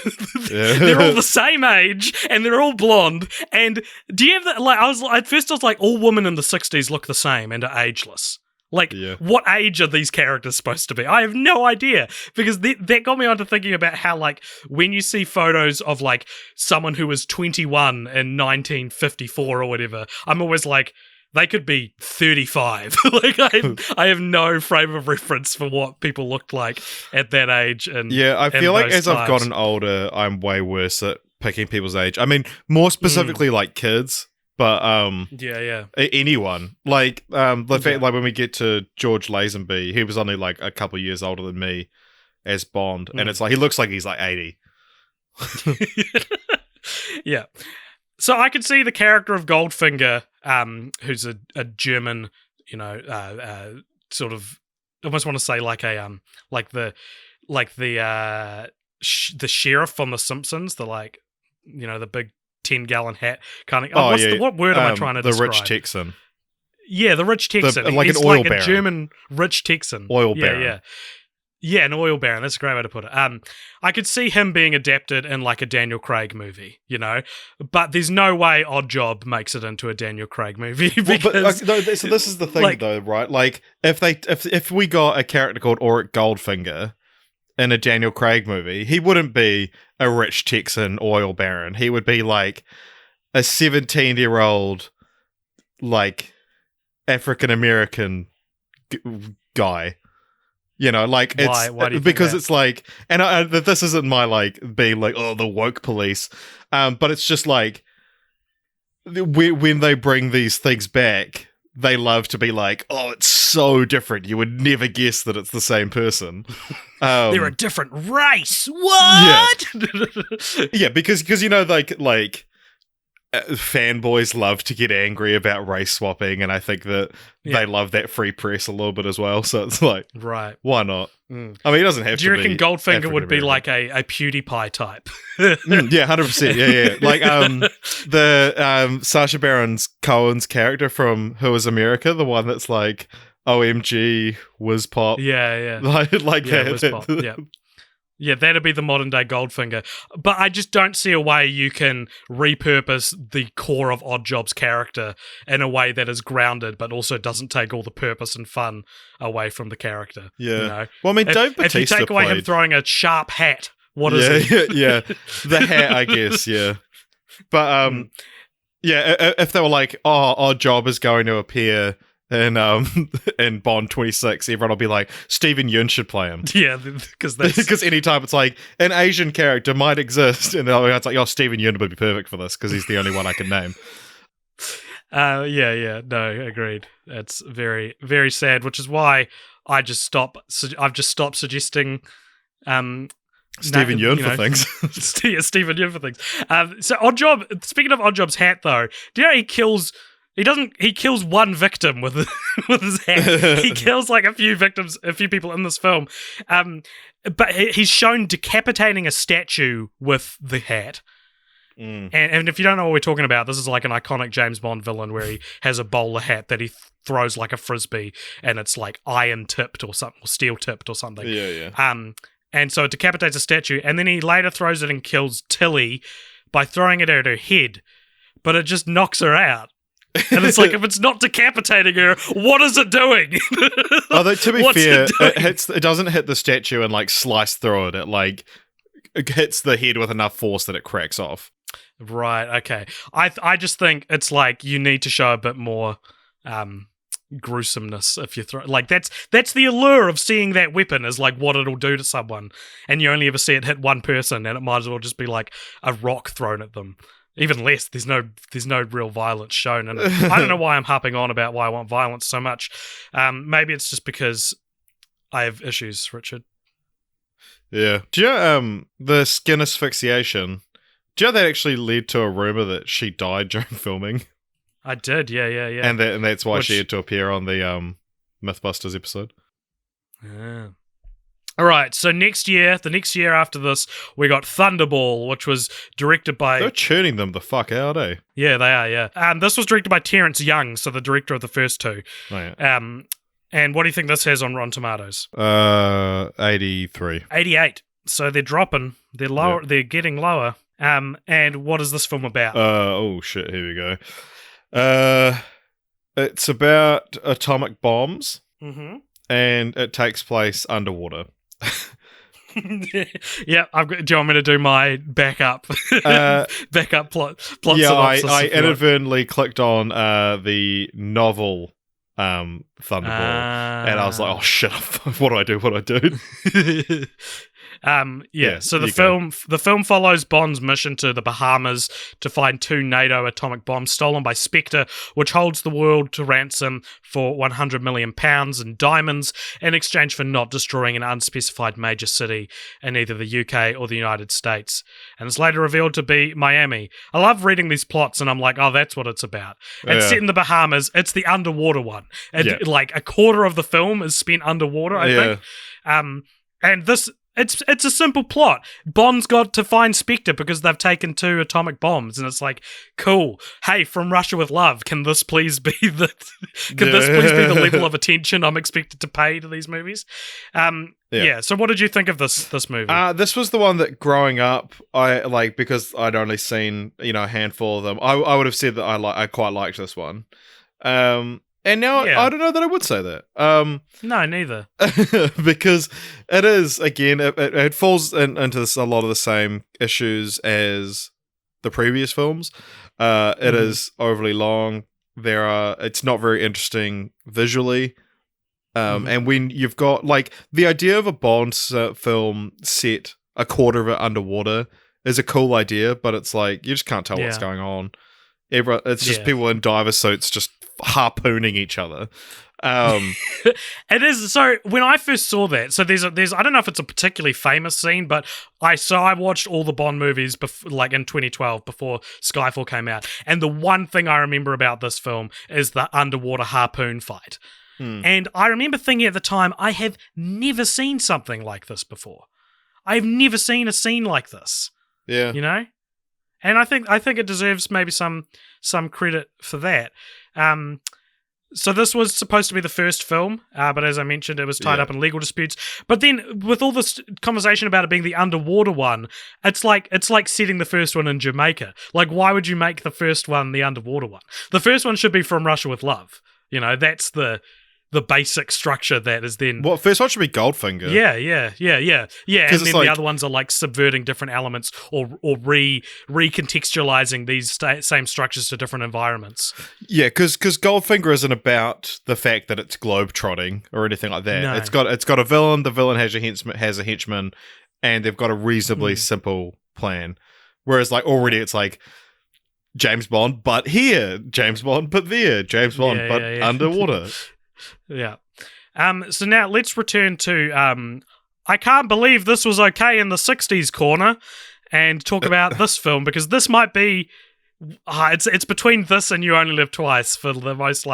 They're all the same age, and they're all blonde. And do you have that? Like, at first I was like, all women in the 60s look the same and are ageless. Like, what age are these characters supposed to be? I have no idea, because that got me onto thinking about how, like, when you see photos of, like, someone who was 21 in 1954 or whatever, I'm always like, they could be 35. Like, I have no frame of reference for what people looked like at that age. And I feel like as I've gotten older, I'm way worse at picking people's age. I mean, more specifically, like, kids. But anyone, like the fact, like when we get to George Lazenby, he was only like a couple of years older than me as Bond, and it's like he looks like he's like 80. Yeah, so I could see the character of Goldfinger, who's a German, sort of, I almost want to say like a the sheriff on The Simpsons, the big 10-gallon hat kind of. What word am I trying to describe? The rich Texan. Yeah, the rich Texan. He's an oil baron. A German rich Texan. Oil baron. Yeah. Yeah, an oil baron. That's a great way to put it. I could see him being adapted in like a Daniel Craig movie, but there's no way Odd Job makes it into a Daniel Craig movie. Because, so this is the thing, though, right? Like, if we got a character called Auric Goldfinger in a Daniel Craig movie, he wouldn't be a rich Texan oil baron. He would be like a 17-year-old, like African-American guy. Like it's why do you because think it's like, and this isn't my like being like, oh, the woke police, but it's just like when they bring these things back, they love to be like, oh, it's so different. You would never guess that it's the same person. They're a different race. What? Yeah, because like fanboys love to get angry about race swapping, and I think that they love that free press a little bit as well. So it's like, right, why not? I mean, he doesn't have to. Do you reckon be Goldfinger would be like a PewDiePie type? Yeah, 100%. Yeah. Like the Sacha Baron Cohen's character from Who Is America, the one that's like, OMG, whiz pop. Yeah. like yeah, that. whiz pop. Yeah. Yeah, that'd be the modern day Goldfinger. But I just don't see a way you can repurpose the core of Oddjob's character in a way that is grounded, but also doesn't take all the purpose and fun away from the character. Yeah. Well, I mean, Dave Bautista if you take away him throwing a sharp hat, what is it? Yeah. The hat, I guess, yeah. But yeah, if they were like, "Oh, Odd Job is going to appear in Bond 26," everyone will be like, "Steven Yeun should play him." Yeah, because anytime it's like an Asian character might exist, and it's like, "Oh, Steven Yeun would be perfect for this because he's the only one I can name." Yeah, no, agreed. It's very, very sad, which is why I've just stopped suggesting Steven Yeun for things. Steven Yeun for things. So Odd Job. Speaking of Odd Job's hat, though, do you know he kills one victim with his hat. He kills like a few people in this film. But he's shown decapitating a statue with the hat. And if you don't know what we're talking about, this is like an iconic James Bond villain where he has a bowler hat that he throws like a frisbee, and it's like iron tipped or something, or steel tipped or something. Yeah. And so it decapitates a statue, and then he later throws it and kills Tilly by throwing it at her head, but it just knocks her out. And it's like, if it's not decapitating her, what is it doing? Although, to be fair, it doesn't hit the statue and like slice through it. It hits the head with enough force that it cracks off. Right, okay. I just think it's like you need to show a bit more gruesomeness if you throw, like, that's the allure of seeing that weapon, is like what it'll do to someone, and you only ever see it hit one person, and it might as well just be like a rock thrown at them. Even less, there's no real violence shown, and I don't know why I'm harping on about why I want violence so much. Maybe it's just because I have issues, Richard. Yeah. Do you know the skin asphyxiation? Do you know that actually led to a rumor that she died during filming? I did, yeah. And that's why she had to appear on the Mythbusters episode. Yeah. All right, so the next year after this, we got Thunderball, which was directed by... They're churning them the fuck out, eh? Yeah, they are, yeah. This was directed by Terrence Young, so the director of the first two. Oh, yeah. And what do you think this has on Rotten Tomatoes? 83. 88. So they're dropping. They're lower. Yeah. They're getting lower. And what is this film about? Oh shit, here we go. It's about atomic bombs. Mm-hmm. And it takes place underwater. Yeah, do you want me to do my backup plot yeah, I inadvertently clicked on the novel Thunderball, and I was like, oh shit, what do I do? Yeah, so the film follows Bond's mission to the Bahamas to find 2 NATO atomic bombs stolen by Spectre, which holds the world to ransom for £100 million in diamonds in exchange for not destroying an unspecified major city in either the UK or the United States. And it's later revealed to be Miami. I love reading these plots, and I'm like, oh, that's what it's about. It's set in the Bahamas. It's the underwater one. And like a quarter of the film is spent underwater, I think. And this... It's a simple plot. Bond's got to find Spectre because they've taken 2 atomic bombs, and it's like, cool. Hey, From Russia with Love, can this please be the level of attention I'm expected to pay to these movies? So what did you think of this movie? This was the one that growing up, I like, because I'd only seen a handful of them. I would have said that I quite liked this one. And now I don't know that I would say that. No, neither. Because it is, again, it falls into a lot of the same issues as the previous films. It is overly long. It's not very interesting visually. And when you've got, like, the idea of a Bond film set a quarter of it underwater is a cool idea, but it's like, you just can't tell what's going on. It's just people in diver suits just harpooning each other. It is. So when I first saw that, so there's I don't know if it's a particularly famous scene, but I watched all the Bond movies like in 2012 before Skyfall came out, and the one thing I remember about this film is the underwater harpoon fight. And I remember thinking at the time, I have never seen something like this before. I've never seen a scene like this. Yeah, and I think it deserves maybe some credit for that. So this was supposed to be the first film, but as I mentioned, it was tied up in legal disputes. But then, with all this conversation about it being the underwater one, it's like setting the first one in Jamaica. Like, why would you make the first one the underwater one? The first one should be From Russia with Love. That's the the basic structure that is then. Well, first one should be Goldfinger. Yeah. And then like, the other ones are like subverting different elements or recontextualizing these same structures to different environments. Yeah, because Goldfinger isn't about the fact that it's globetrotting or anything like that. No. It's got a villain. The villain has a henchman, and they've got a reasonably simple plan. Whereas, like, already it's like James Bond, but here, James Bond, but there, James Bond, but underwater. Yeah. So now let's return to I can't believe this was okay in the 60s corner and talk about this film, because this might be it's between this and You Only Live Twice for the most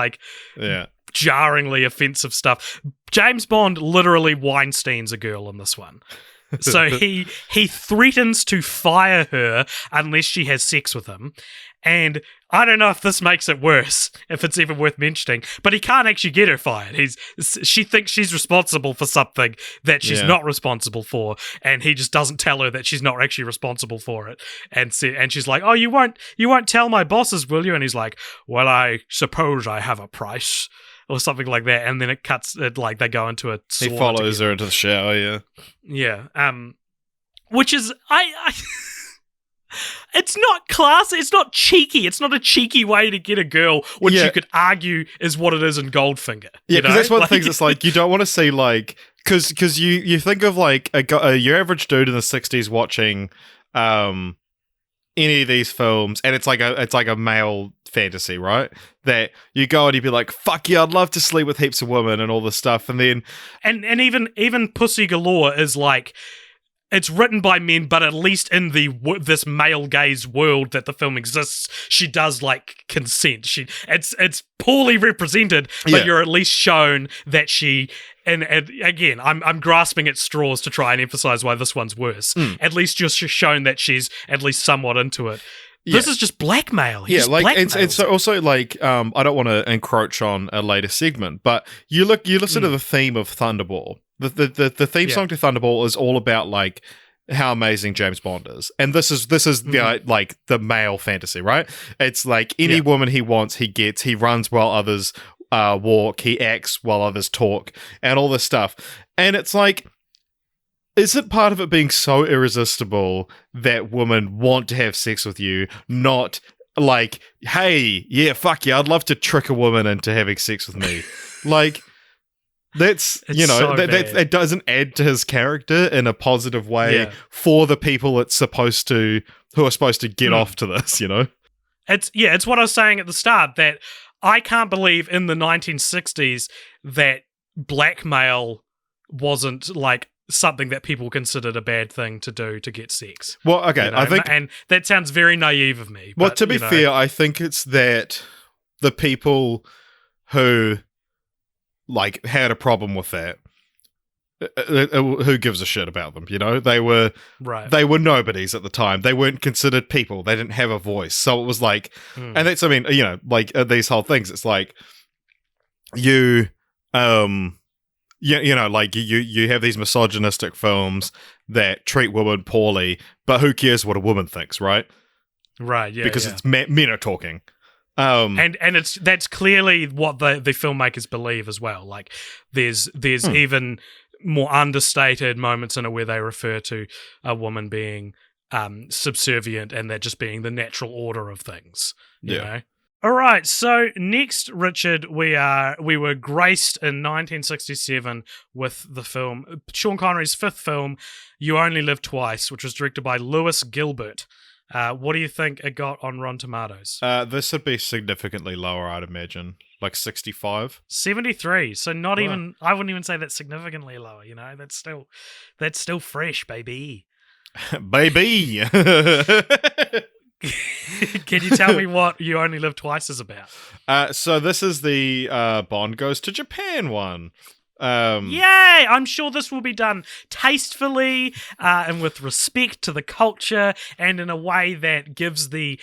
jarringly offensive stuff. James Bond literally Weinsteins a girl in this one. So he threatens to fire her unless she has sex with him. And I don't know if this makes it worse, if it's even worth mentioning, but he can't actually get her fired. She thinks she's responsible for something that she's not responsible for, and he just doesn't tell her that she's not actually responsible for it. And she's like, "Oh, you won't tell my bosses, will you?" And he's like, "Well, I suppose I have a price." Or something like that, and then it cuts it like they go into a. He follows her into the shower, yeah. Which is I it's not class. It's not cheeky. It's not a cheeky way to get a girl, which you could argue is what it is in Goldfinger. Yeah, because that's one of the things. It's like you don't want to see like because you think of like your average dude in the 60s watching any of these films, and it's like a male fantasy, right? That you go and you'd be like, fuck yeah, I'd love to sleep with heaps of women and all this stuff, and then and even Pussy Galore is like, it's written by men, but at least in this male gaze world that the film exists, she does like consent. It's poorly represented, but you're at least shown that she. And again, I'm grasping at straws to try and emphasize why this one's worse. At least you're shown that she's at least somewhat into it. This is just blackmail. And so also like I don't want to encroach on a later segment, but you listen to the theme of Thunderball. The theme song to Thunderball is all about like how amazing James Bond is, and this is the like the male fantasy, right? It's like any woman he wants, he gets. He runs while others walk. He acts while others talk, and all this stuff. And it's like, isn't part of it being so irresistible that women want to have sex with you, not like, hey, yeah, fuck yeah, I'd love to trick a woman into having sex with me. Like, that's, that doesn't add to his character in a positive way for the people who are supposed to get off to this, It's what I was saying at the start, that I can't believe in the 1960s that blackmail wasn't like something that people considered a bad thing to do to get sex. Well, okay, I think, and that sounds very naive of me. Well, but, to be fair, I think it's that the people who like had a problem with that, who gives a shit about them? They were nobodies at the time. They weren't considered people. They didn't have a voice. So it was like, and that's, I mean, like these whole things. It's like you have these misogynistic films that treat women poorly, but who cares what a woman thinks, right? Right, yeah. Because it's men are talking. And that's clearly what the filmmakers believe as well. Like there's even more understated moments in it where they refer to a woman being subservient and that just being the natural order of things. You know? All right, so next, Richard, we were graced in 1967 with the film, Sean Connery's fifth film, You Only Live Twice, which was directed by Lewis Gilbert. What do you think it got on Rotten Tomatoes? This would be significantly lower, I'd imagine. Like 65? 73, so not even, I wouldn't even say that's significantly lower, That's still fresh, baby. Baby! Can you tell me what You Only Live Twice is about? So this is the Bond Goes to Japan one. Yay! I'm sure this will be done tastefully and with respect to the culture, and in a way that gives the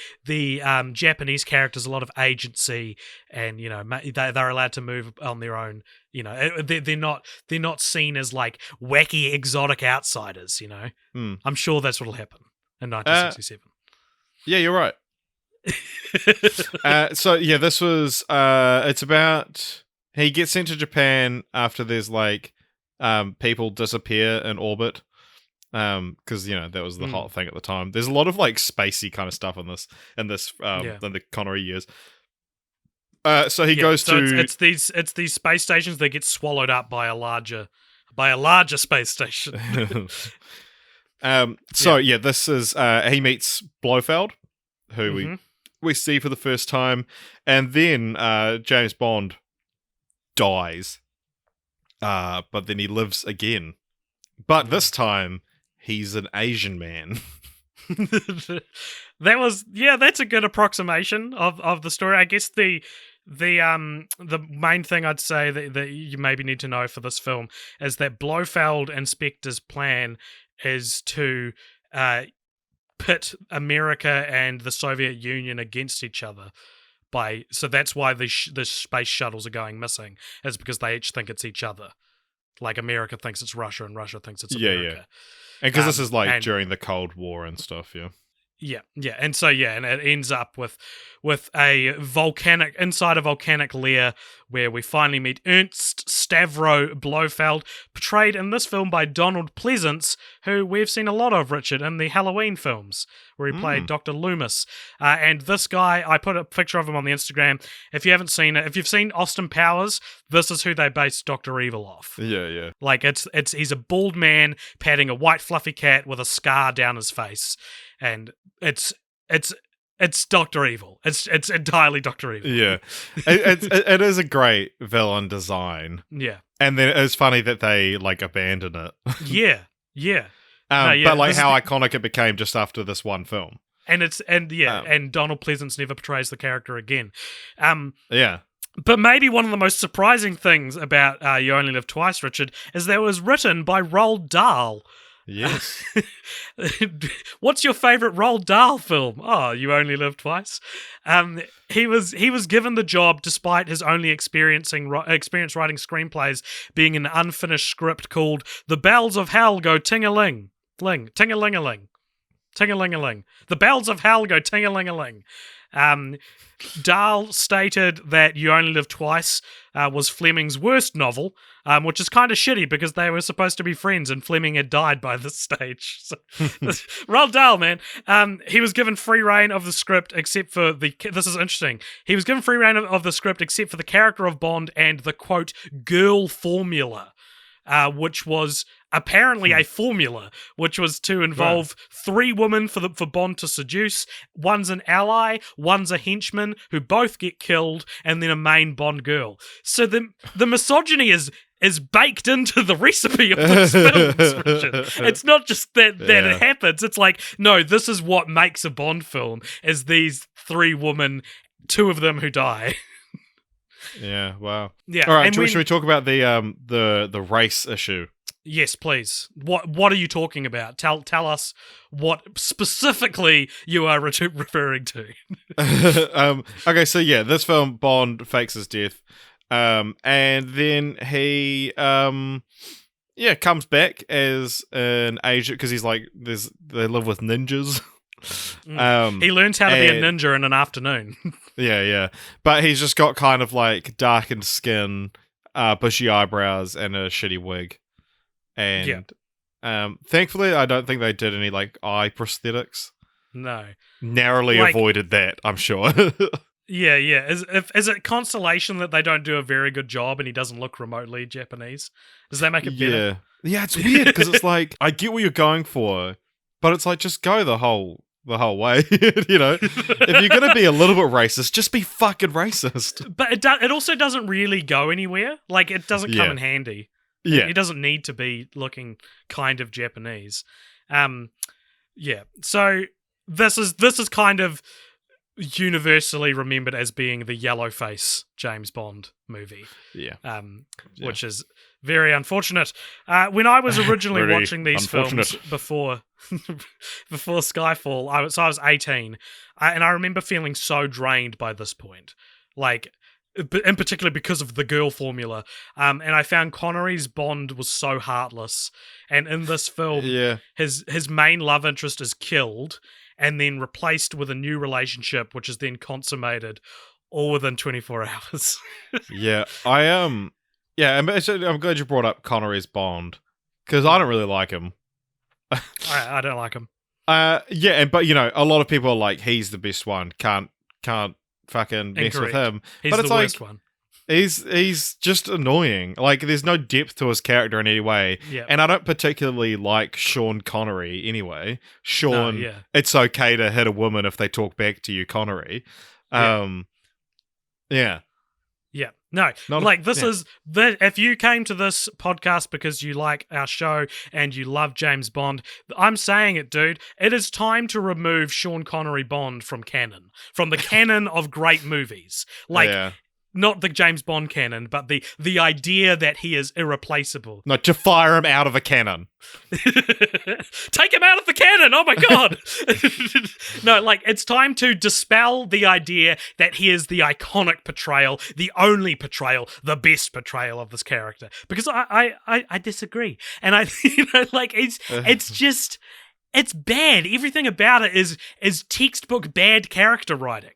Japanese characters a lot of agency, and they're allowed to move on their own. They're not seen as like wacky exotic outsiders. I'm sure that's what'll happen in 1967. Yeah, you're right. So yeah, this was it's about he gets sent to Japan after there's like people disappear in orbit. Because that was the hot thing at the time. There's a lot of like spacey kind of stuff in the Connery years. So he goes to it's these space stations that get swallowed up by a larger space station. This is he meets Blofeld, who we see for the first time, and then James Bond dies, but then he lives again, but this time he's an Asian man. That's a good approximation of the story. I guess the main thing I'd say that you maybe need to know for this film is that Blofeld and Spectre's plan is to pit America and the Soviet Union against each other. So that's why the space shuttles are going missing, is because they each think it's each other. Like America thinks it's Russia and Russia thinks it's America. Yeah. And because this is like during the Cold War and stuff, yeah. Yeah, and it ends up with a volcanic lair where we finally meet Ernst Stavro Blofeld, portrayed in this film by Donald Pleasance, who we've seen a lot of, Richard, in the Halloween films, where he played Dr. Loomis. And this guy, I put a picture of him on the Instagram. If you haven't seen it, if you've seen Austin Powers, this is who they based Dr. Evil off. Yeah. Like he's a bald man patting a white fluffy cat with a scar down his face. And it's Dr. Evil. It's entirely Dr. Evil. Yeah. It is a great villain design. Yeah. And then it's funny that they like abandon it. Yeah. But like how iconic it became just after this one film. And Donald Pleasance never portrays the character again. Yeah. But maybe one of the most surprising things about You Only Live Twice, Richard, is that it was written by Roald Dahl. Yes. What's your favourite Roald Dahl film? Oh, You Only Live Twice. He was given the job despite his only experience writing screenplays being an unfinished script called The Bells of Hell Go Ting-a-ling. Ting-a-ling-a-ling. Ting-a-ling-a-ling. The Bells of Hell Go Ting-a-ling-a-ling. Dahl stated that You Only Live Twice was Fleming's worst novel, which is kind of shitty because they were supposed to be friends and Fleming had died by this stage. So, Roald Dahl, man. He was given free reign of the script except for this is interesting. He was given free reign of the script except for the character of Bond and the, quote, girl formula, which was apparently a formula, which was to involve three women for Bond to seduce. One's an ally, one's a henchman who both get killed, and then a main Bond girl. So the misogyny is baked into the recipe of these films, Richard. It's not just that it happens. It's like, no, this is what makes a Bond film, is these three women, two of them who die. Yeah, wow. Yeah. All right, should we talk about the race issue? Yes, please. What are you talking about? Tell us what specifically you are referring to. Okay, so yeah, this film, Bond fakes his death, and then he comes back as an agent because he's like they live with ninjas. He learns how to be a ninja in an afternoon. Yeah, but he's just got kind of like darkened skin, bushy eyebrows, and a shitty wig. And thankfully, I don't think they did any like eye prosthetics. No, narrowly avoided that, I'm sure. Yeah. Is it consolation that they don't do a very good job and he doesn't look remotely Japanese? Does that make it better? Yeah, it's weird because it's like I get what you're going for, but it's like just go the whole way. You know, if you're gonna be a little bit racist, just be fucking racist. But it also doesn't really go anywhere. Like it doesn't come in handy. Yeah, it doesn't need to be looking kind of Japanese. So this is kind of universally remembered as being the yellow face James Bond movie. Which is very unfortunate. When I was originally watching these films before Skyfall, I was 18, and I remember feeling so drained by this point, like in particular because of the girl formula. And I found Connery's Bond was so heartless, and in this film, his main love interest is killed and then replaced with a new relationship, which is then consummated, all within 24 hours. Yeah, yeah, I'm glad you brought up Connery's Bond because I don't really like him. I don't like him. Yeah, but a lot of people are like, he's the best one. Can't fucking mess with him. He's but it's the like, worst one. He's just annoying. Like, there's no depth to his character in any way. Yeah. And I don't particularly like Sean Connery anyway. Sean, yeah. It's okay to hit a woman if they talk back to you, Connery. Yeah. Yeah. No, if you came to this podcast because you like our show and you love James Bond, I'm saying it, dude. It is time to remove Sean Connery Bond from the canon of great movies. Not the James Bond canon, but the idea that he is irreplaceable. Not to fire him out of a cannon. Take him out of the cannon! Oh my god! No, it's time to dispel the idea that he is the iconic portrayal, the only portrayal, the best portrayal of this character. Because I disagree. And it's just, it's bad. Everything about it is textbook bad character writing.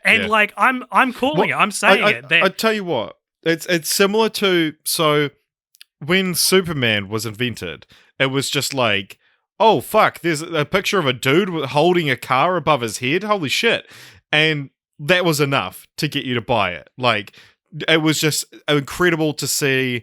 And I'm calling it. I'm saying it. I tell you what, it's similar to when Superman was invented, it was just like, oh fuck, there's a picture of a dude holding a car above his head. Holy shit! And that was enough to get you to buy it. Like, it was just incredible to see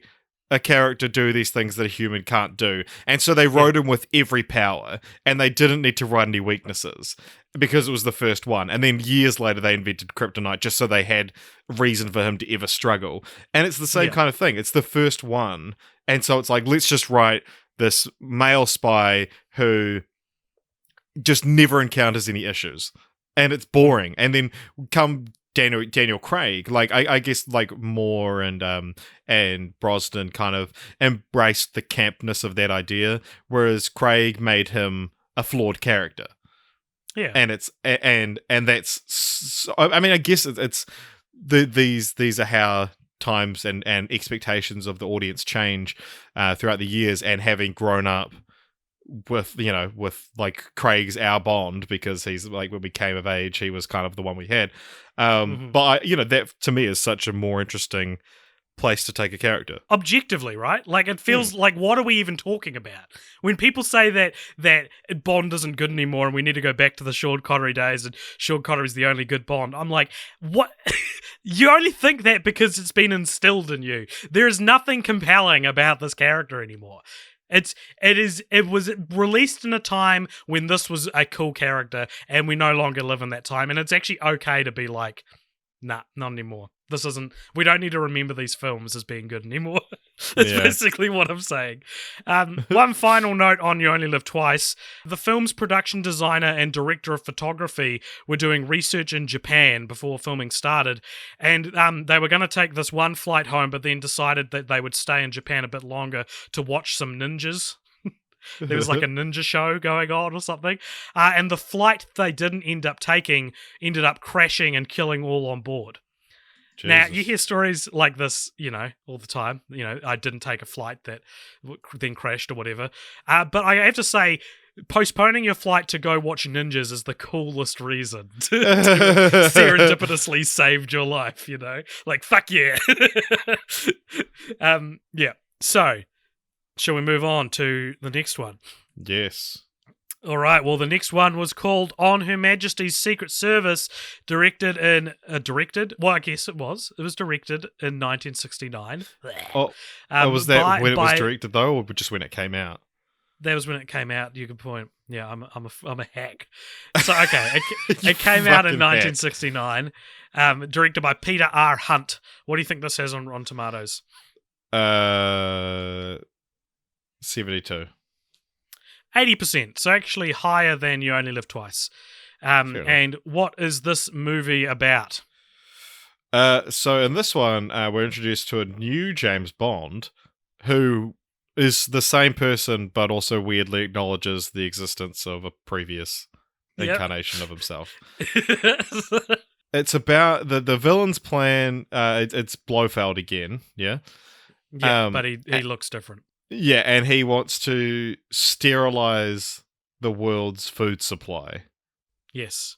a character do these things that a human can't do. And so they wrote him with every power, and they didn't need to write any weaknesses because it was the first one. And then years later, they invented kryptonite just so they had reason for him to ever struggle. And it's the same kind of thing. It's the first one. And so it's like, let's just write this male spy who just never encounters any issues. And it's boring. And then come Daniel Craig, I guess Moore and Brosnan kind of embraced the campness of that idea, whereas Craig made him a flawed character. Yeah, and it's and that's I mean, I guess it's these are how times and expectations of the audience change throughout the years, and having grown up with Craig's our Bond, because he's when we came of age, he was kind of the one we had. But that to me is such a more interesting place to take a character. Objectively, right? It feels like, what are we even talking about? When people say that Bond isn't good anymore and we need to go back to the Sean Connery days and Sean Connery's the only good Bond, I'm like, what? You only think that because it's been instilled in you. There is nothing compelling about this character anymore. It was released in a time when this was a cool character, and we no longer live in that time. And it's actually okay to be like, nah, not anymore. We don't need to remember these films as being good anymore. That's basically what I'm saying. One final note on You Only Live Twice. The film's production designer and director of photography were doing research in Japan before filming started, and they were going to take this one flight home, but then decided that they would stay in Japan a bit longer to watch some ninjas. There was a ninja show going on or something. And the flight they didn't end up taking ended up crashing and killing all on board. Jesus. Now, you hear stories like this, all the time. I didn't take a flight that then crashed or whatever. But I have to say, postponing your flight to go watch ninjas is the coolest reason to serendipitously saved your life, fuck yeah. Yeah. So, shall we move on to the next one? Yes. All right, well, the next one was called On Her Majesty's Secret Service, directed in 1969. Oh, was that when it was directed, though, or just when it came out? That was when it came out. You can point. Yeah, I'm a hack. So, okay, it came out in 1969, directed by Peter R. Hunt. What do you think this has on Rotten Tomatoes? 72. 80%, so actually higher than You Only Live Twice. And what is this movie about? So in this one, we're introduced to a new James Bond who is the same person, but also weirdly acknowledges the existence of a previous incarnation of himself. It's about the villain's plan. It's Blofeld again, yeah? Yeah, but he looks different. Yeah, and he wants to sterilize the world's food supply. Yes.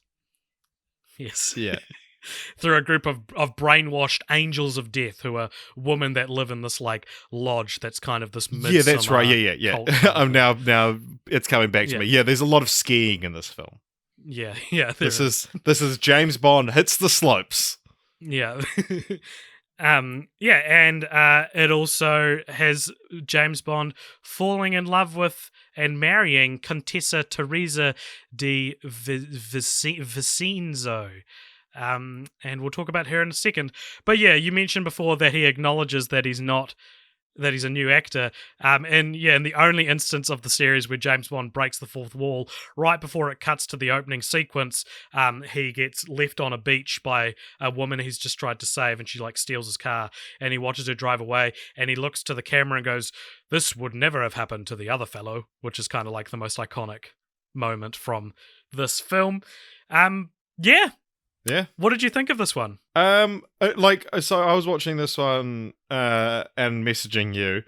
Yeah. through a group of brainwashed angels of death who are women that live in this like lodge that's kind of this midsummer. Yeah, that's right. Yeah. Now it's coming back to me. Yeah, there's a lot of skiing in this film. Yeah. This is James Bond hits the slopes. Yeah. And it also has James Bond falling in love with and marrying Contessa Teresa di Vicenzo. And we'll talk about her in a second. But yeah, you mentioned before that he acknowledges that he's a new actor. In the only instance of the series where James Bond breaks the fourth wall, right before it cuts to the opening sequence, he gets left on a beach by a woman he's just tried to save, and she like steals his car, and he watches her drive away, and he looks to the camera and goes, "This would never have happened to the other fellow," which is kind of like the most iconic moment from this film. Yeah. What did you think of this one? So I was watching this one and messaging you,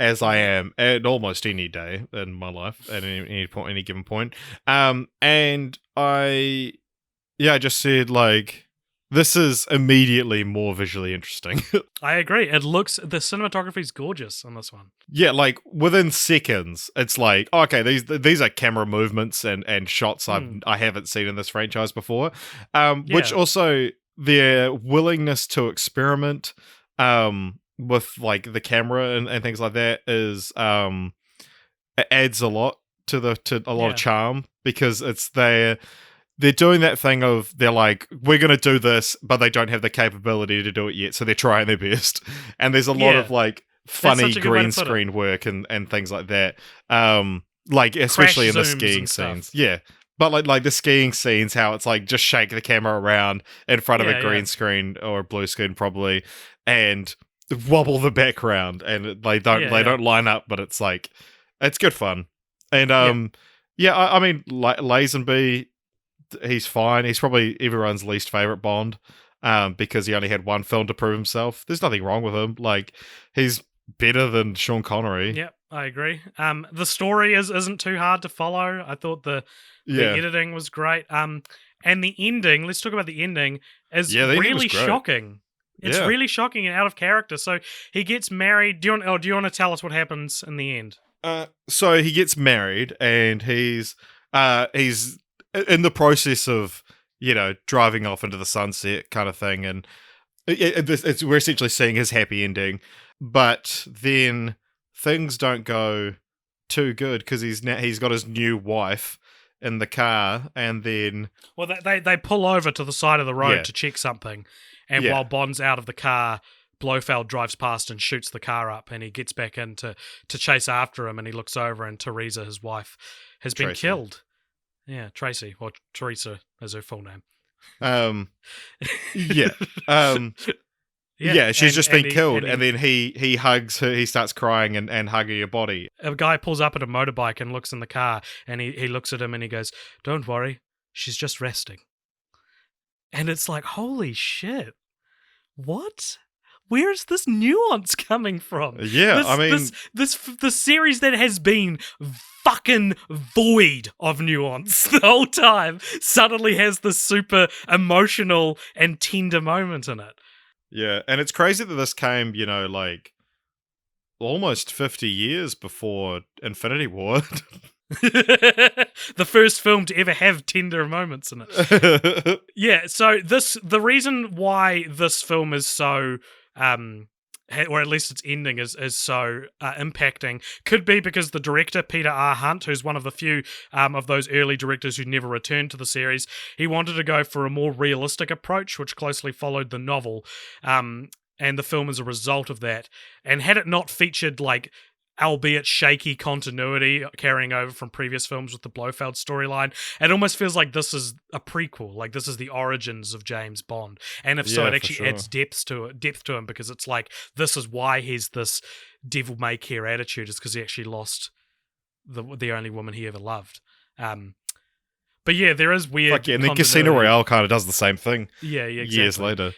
as I am at almost any day in my life at any given point. And I just said like, this is immediately more visually interesting. I agree. The cinematography is gorgeous on this one. Yeah, like within seconds, it's like, okay, these are camera movements and shots I haven't seen in this franchise before. Which also their willingness to experiment with like the camera and things like that is it adds a lot to a lot of charm, because they're doing that thing of they're like, we're going to do this, but they don't have the capability to do it yet, so they're trying their best. And there's a lot of like funny green screen work and things like that. Like especially in the skiing scenes. Yeah. But like the skiing scenes, how it's like just shake the camera around in front of a green screen or a blue screen probably, and wobble the background, and they don't line up, but it's like it's good fun. And I mean Lazenby, he's fine. He's probably everyone's least favorite Bond, because he only had one film to prove himself. There's nothing wrong with him. Like, he's better than Sean Connery. Yep, I agree. The story isn't too hard to follow. I thought the editing was great. And the ending, let's talk about the ending, is really shocking. It's really shocking and out of character. So he gets married. Do you want to tell us what happens in the end? So he gets married, and he's in the process of, driving off into the sunset kind of thing, and we're essentially seeing his happy ending, but then things don't go too good, because he's got his new wife in the car, and then they pull over to the side of the road to check something, and while Bond's out of the car, Blofeld drives past and shoots the car up, and he gets back in to chase after him, and he looks over, and Teresa, his wife, has been killed. Yeah, Tracy, or Teresa is her full name. She's just been killed, and then he hugs her, he starts crying and hugging her body. A guy pulls up at a motorbike and looks in the car, and he looks at him and he goes, "Don't worry, she's just resting." And it's like, holy shit. What? Where's this nuance coming from? Yeah, this series that has been fucking void of nuance the whole time suddenly has this super emotional and tender moment in it. Yeah, and it's crazy that this came, like almost 50 years before Infinity War. The first film to ever have tender moments in it. Yeah, so the reason why this film is so or at least its ending is so impacting, could be because the director, Peter R. Hunt, who's one of the few of those early directors who never returned to the series, he wanted to go for a more realistic approach, which closely followed the novel, and the film is a result of that. And had it not featured, like, albeit shaky continuity carrying over from previous films with the Blofeld storyline, it almost feels like this is a prequel, like this is the origins of James Bond. And if so, it actually adds depth to him, because it's like, this is why he's this devil may care attitude, is because he actually lost the only woman he ever loved. But yeah, there is weird and then Casino Royale kind of does the same thing. Yeah, exactly. Years later.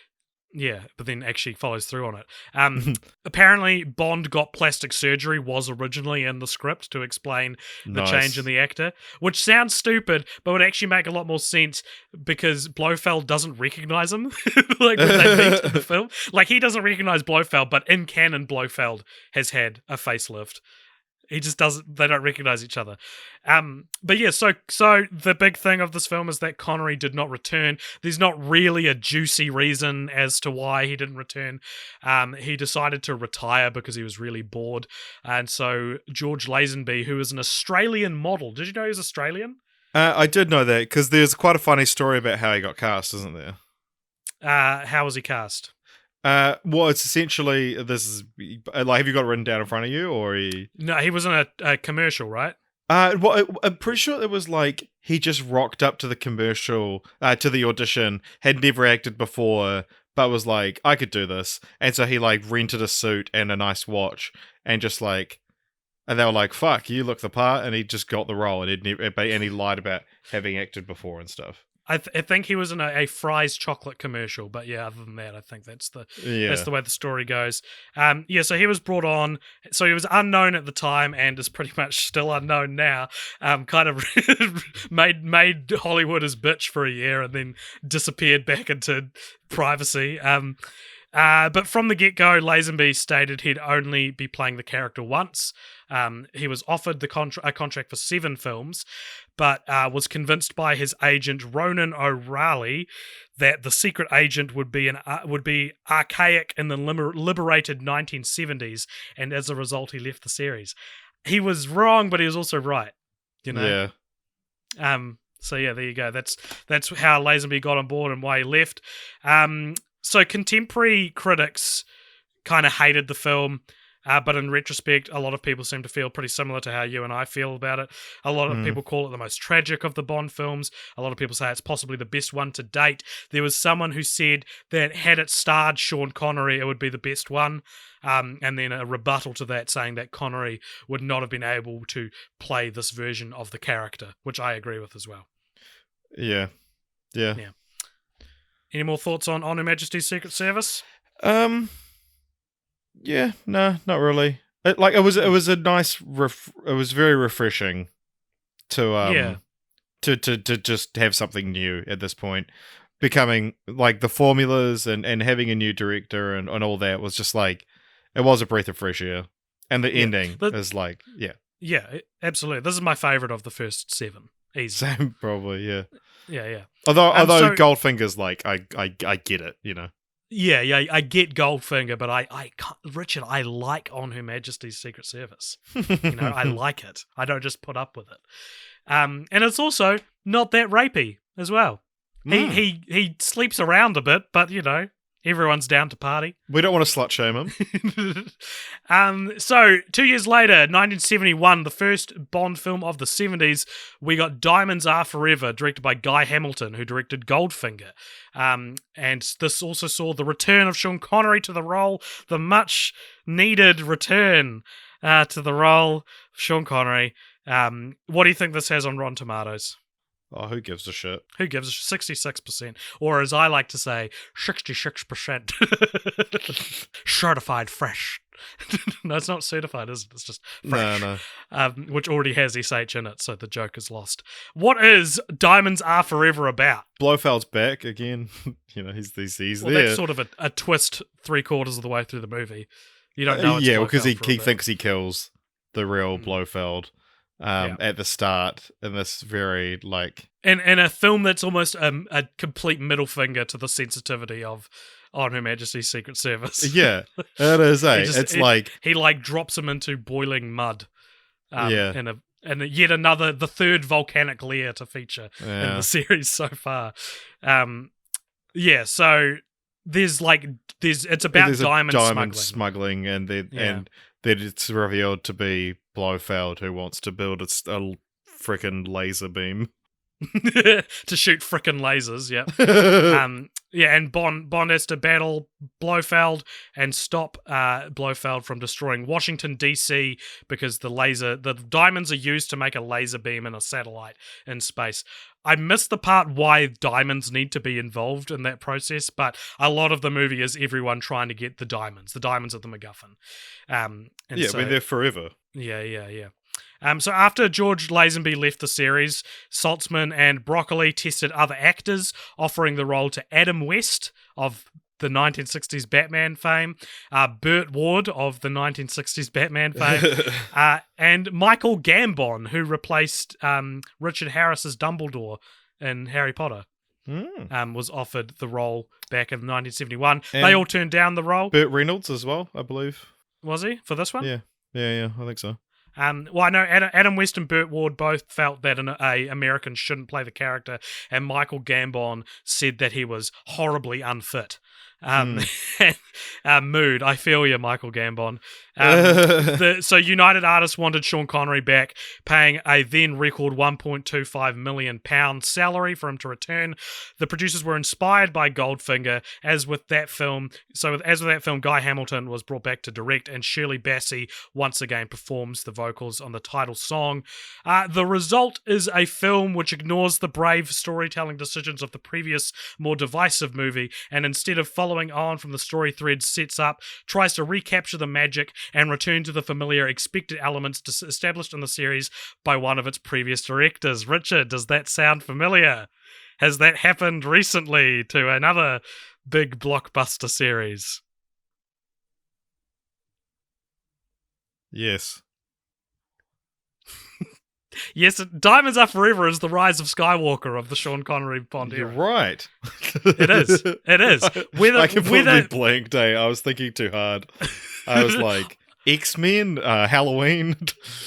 Yeah, but then actually follows through on it. Apparently, Bond got plastic surgery was originally in the script to explain the change in the actor, which sounds stupid, but would actually make a lot more sense because Blofeld doesn't recognize him. Like when they meet in the film, like he doesn't recognize Blofeld, but in canon, Blofeld has had a facelift. He just doesn't. They don't recognize each other. But yeah, so the big thing of this film is that Connery did not return. There's not really a juicy reason as to why he didn't return. He decided to retire because he was really bored, and so George Lazenby, who is an Australian model, did you know he was Australian? I did know that because there's quite a funny story about how he got cast, isn't there? How was he cast? Well, it's essentially this is like, have you got it written down in front of you, or No, he was in a commercial, right? Well, I'm pretty sure it was like he just rocked up to the commercial, to the audition, had never acted before, but was like, I could do this, and so he like rented a suit and a nice watch, and just like, and they were like, "Fuck, you look the part," and he just got the role, and he lied about having acted before and stuff. I think he was in a Fry's chocolate commercial, but yeah, other than that, I think that's the way the story goes. So he was brought on. So he was unknown at the time and is pretty much still unknown now. Kind of made Hollywood his bitch for a year and then disappeared back into privacy. But from the get-go, Lazenby stated he'd only be playing the character once. He was offered a contract for 7 films, but was convinced by his agent Ronan O'Reilly that the secret agent would be archaic in the liberated 1970s, and as a result, he left the series. He was wrong, but he was also right. You know. Yeah. So yeah, there you go. That's how Lazenby got on board and why he left. So contemporary critics kind of hated the film, but in retrospect, a lot of people seem to feel pretty similar to how you and I feel about it. A lot of people call it the most tragic of the Bond films. A lot of people say it's possibly the best one to date. There was someone who said that had it starred Sean Connery, it would be the best one. And then a rebuttal to that saying that Connery would not have been able to play this version of the character, which I agree with as well. Yeah. Any more thoughts on Her Majesty's Secret Service? Yeah, no, not really. It was a nice, it was very refreshing to just have something new at this point. Becoming like the formulas and having a new director and all that was just like, it was a breath of fresh air. And the ending is like, Yeah, absolutely. This is my favourite of the first 7. Easy. Same, probably, yeah. Yeah. Although Goldfinger's like, I get it, you know. Yeah, I get Goldfinger, but I can't, Richard, I like On Her Majesty's Secret Service. You know, I like it. I don't just put up with it. And it's also not that rapey as well. He sleeps around a bit, but you know, everyone's down to party. We don't want to slut shame him. So 2 years later, 1971, the first Bond film of the 70s, we got Diamonds Are Forever, directed by Guy Hamilton, who directed Goldfinger. And this also saw the return of Sean Connery to the role, the much-needed return to the role of Sean Connery. What do you think this has on Rotten Tomatoes? Oh, who gives a shit? Who gives a 66%? Or as I like to say, 66%. Certified fresh. No, it's not certified, is it? It's just fresh. No. Which already has SH in it, so the joke is lost. What is Diamonds Are Forever about? Blofeld's back again. You know, he's well, there. That's sort of a twist 3/4 of the way through the movie. You don't know it's yeah, because he Blofeld thinks he kills the real Blofeld. At the start, in this very like, and a film that's almost a complete middle finger to the sensitivity of On Her Majesty's Secret Service. Yeah, it is. He like drops him into boiling mud. And yet another, the third volcanic layer to feature in the series so far. So it's about diamond smuggling, and that it's revealed to be Blofeld who wants to build a frickin' laser beam. To shoot frickin' lasers, and Bond has to battle Blofeld and stop Blofeld from destroying Washington, D.C. because the diamonds are used to make a laser beam in a satellite in space. I missed the part why diamonds need to be involved in that process, but a lot of the movie is everyone trying to get the diamonds. The diamonds are the MacGuffin. We're there forever. Yeah. So after George Lazenby left the series, Saltzman and Broccoli tested other actors, offering the role to Adam West of the 1960s Batman fame, Burt Ward of the 1960s Batman fame, and Michael Gambon, who replaced Richard Harris as Dumbledore in Harry Potter. Was offered the role back in 1971. And they all turned down the role. Burt Reynolds as well, I believe. Was he for this one? Yeah, I think so. Well, I know Adam West and Burt Ward both felt that an American shouldn't play the character, and Michael Gambon said that he was horribly unfit. Mood. I feel you, Michael Gambon. So United Artists wanted Sean Connery back, paying a then record £1.25 million salary for him to return. The producers were inspired by Goldfinger, as with that film, Guy Hamilton was brought back to direct, and Shirley Bassey once again performs the vocals on the title song. The result is a film which ignores the brave storytelling decisions of the previous, more divisive movie, and instead of following on from the story threads sets up, tries to recapture the magic and return to the familiar expected elements established in the series by one of its previous directors. Richard, does that sound familiar? Has that happened recently to another big blockbuster series? Yes. Yes, Diamonds Are Forever is the rise of Skywalker of the Sean Connery Bond era. You're right. It is. I completely blanked, I was thinking too hard. I was like, X-Men, Halloween.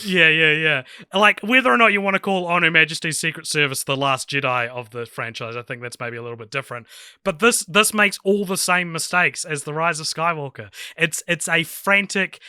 Yeah. Like, whether or not you want to call On Her Majesty's Secret Service the Last Jedi of the franchise, I think that's maybe a little bit different. But this makes all the same mistakes as the Rise of Skywalker. It's a frantic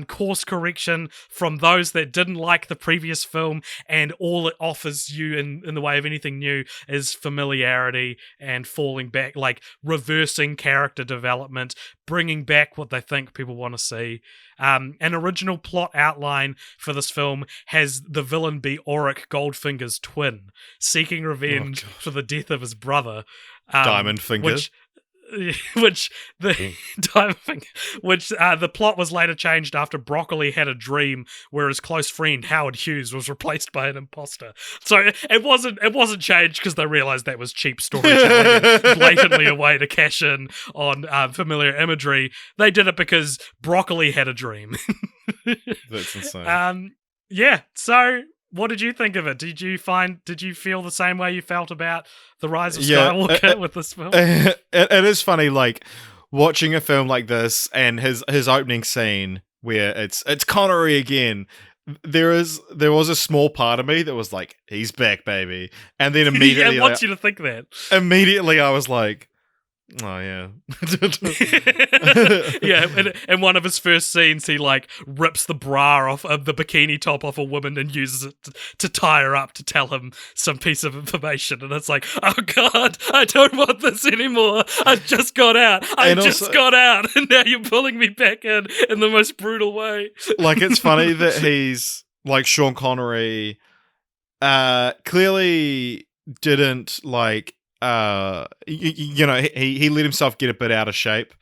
course correction from those that didn't like the previous film, and all it offers you in the way of anything new is familiarity and falling back, like reversing character development, bringing back what they think people want to see. An original plot outline for this film has the villain be Auric Goldfinger's twin, seeking revenge for the death of his brother. Diamond Finger. The plot was later changed after Broccoli had a dream where his close friend Howard Hughes was replaced by an imposter. So it wasn't changed because they realized that was cheap storytelling, blatantly a way to cash in on familiar imagery. They did it because Broccoli had a dream. That's insane. So what did you think of it? Did you feel the same way you felt about The Rise of Skywalker with this film? It is funny, like, watching a film like this and his opening scene where it's Connery again. There was a small part of me that was like, he's back, baby. And then immediately... It wants you to think that. Immediately I was like, oh, yeah. In one of his first scenes, he, like, rips the bra off of the bikini top off a woman and uses it to tie her up to tell him some piece of information. And it's like, oh, God, I don't want this anymore. I just got out. Got out. And now you're pulling me back in the most brutal way. Like, it's funny that he's, like, Sean Connery clearly didn't, like, he let himself get a bit out of shape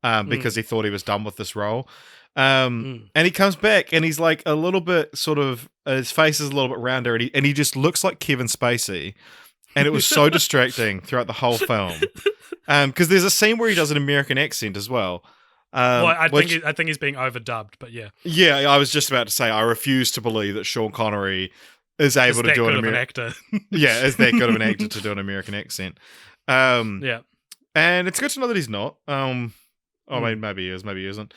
because he thought he was done with this role. And he comes back and he's like a little bit sort of, his face is a little bit rounder and he just looks like Kevin Spacey. And it was so distracting throughout the whole film. Because there's a scene where he does an American accent as well. I think he's being overdubbed, but yeah. Yeah, I was just about to say, I refuse to believe that Sean Connery is able to do an actor. Yeah, is that good of an actor to do an American accent. Yeah. And it's good to know that he's not. Maybe he is, maybe he isn't.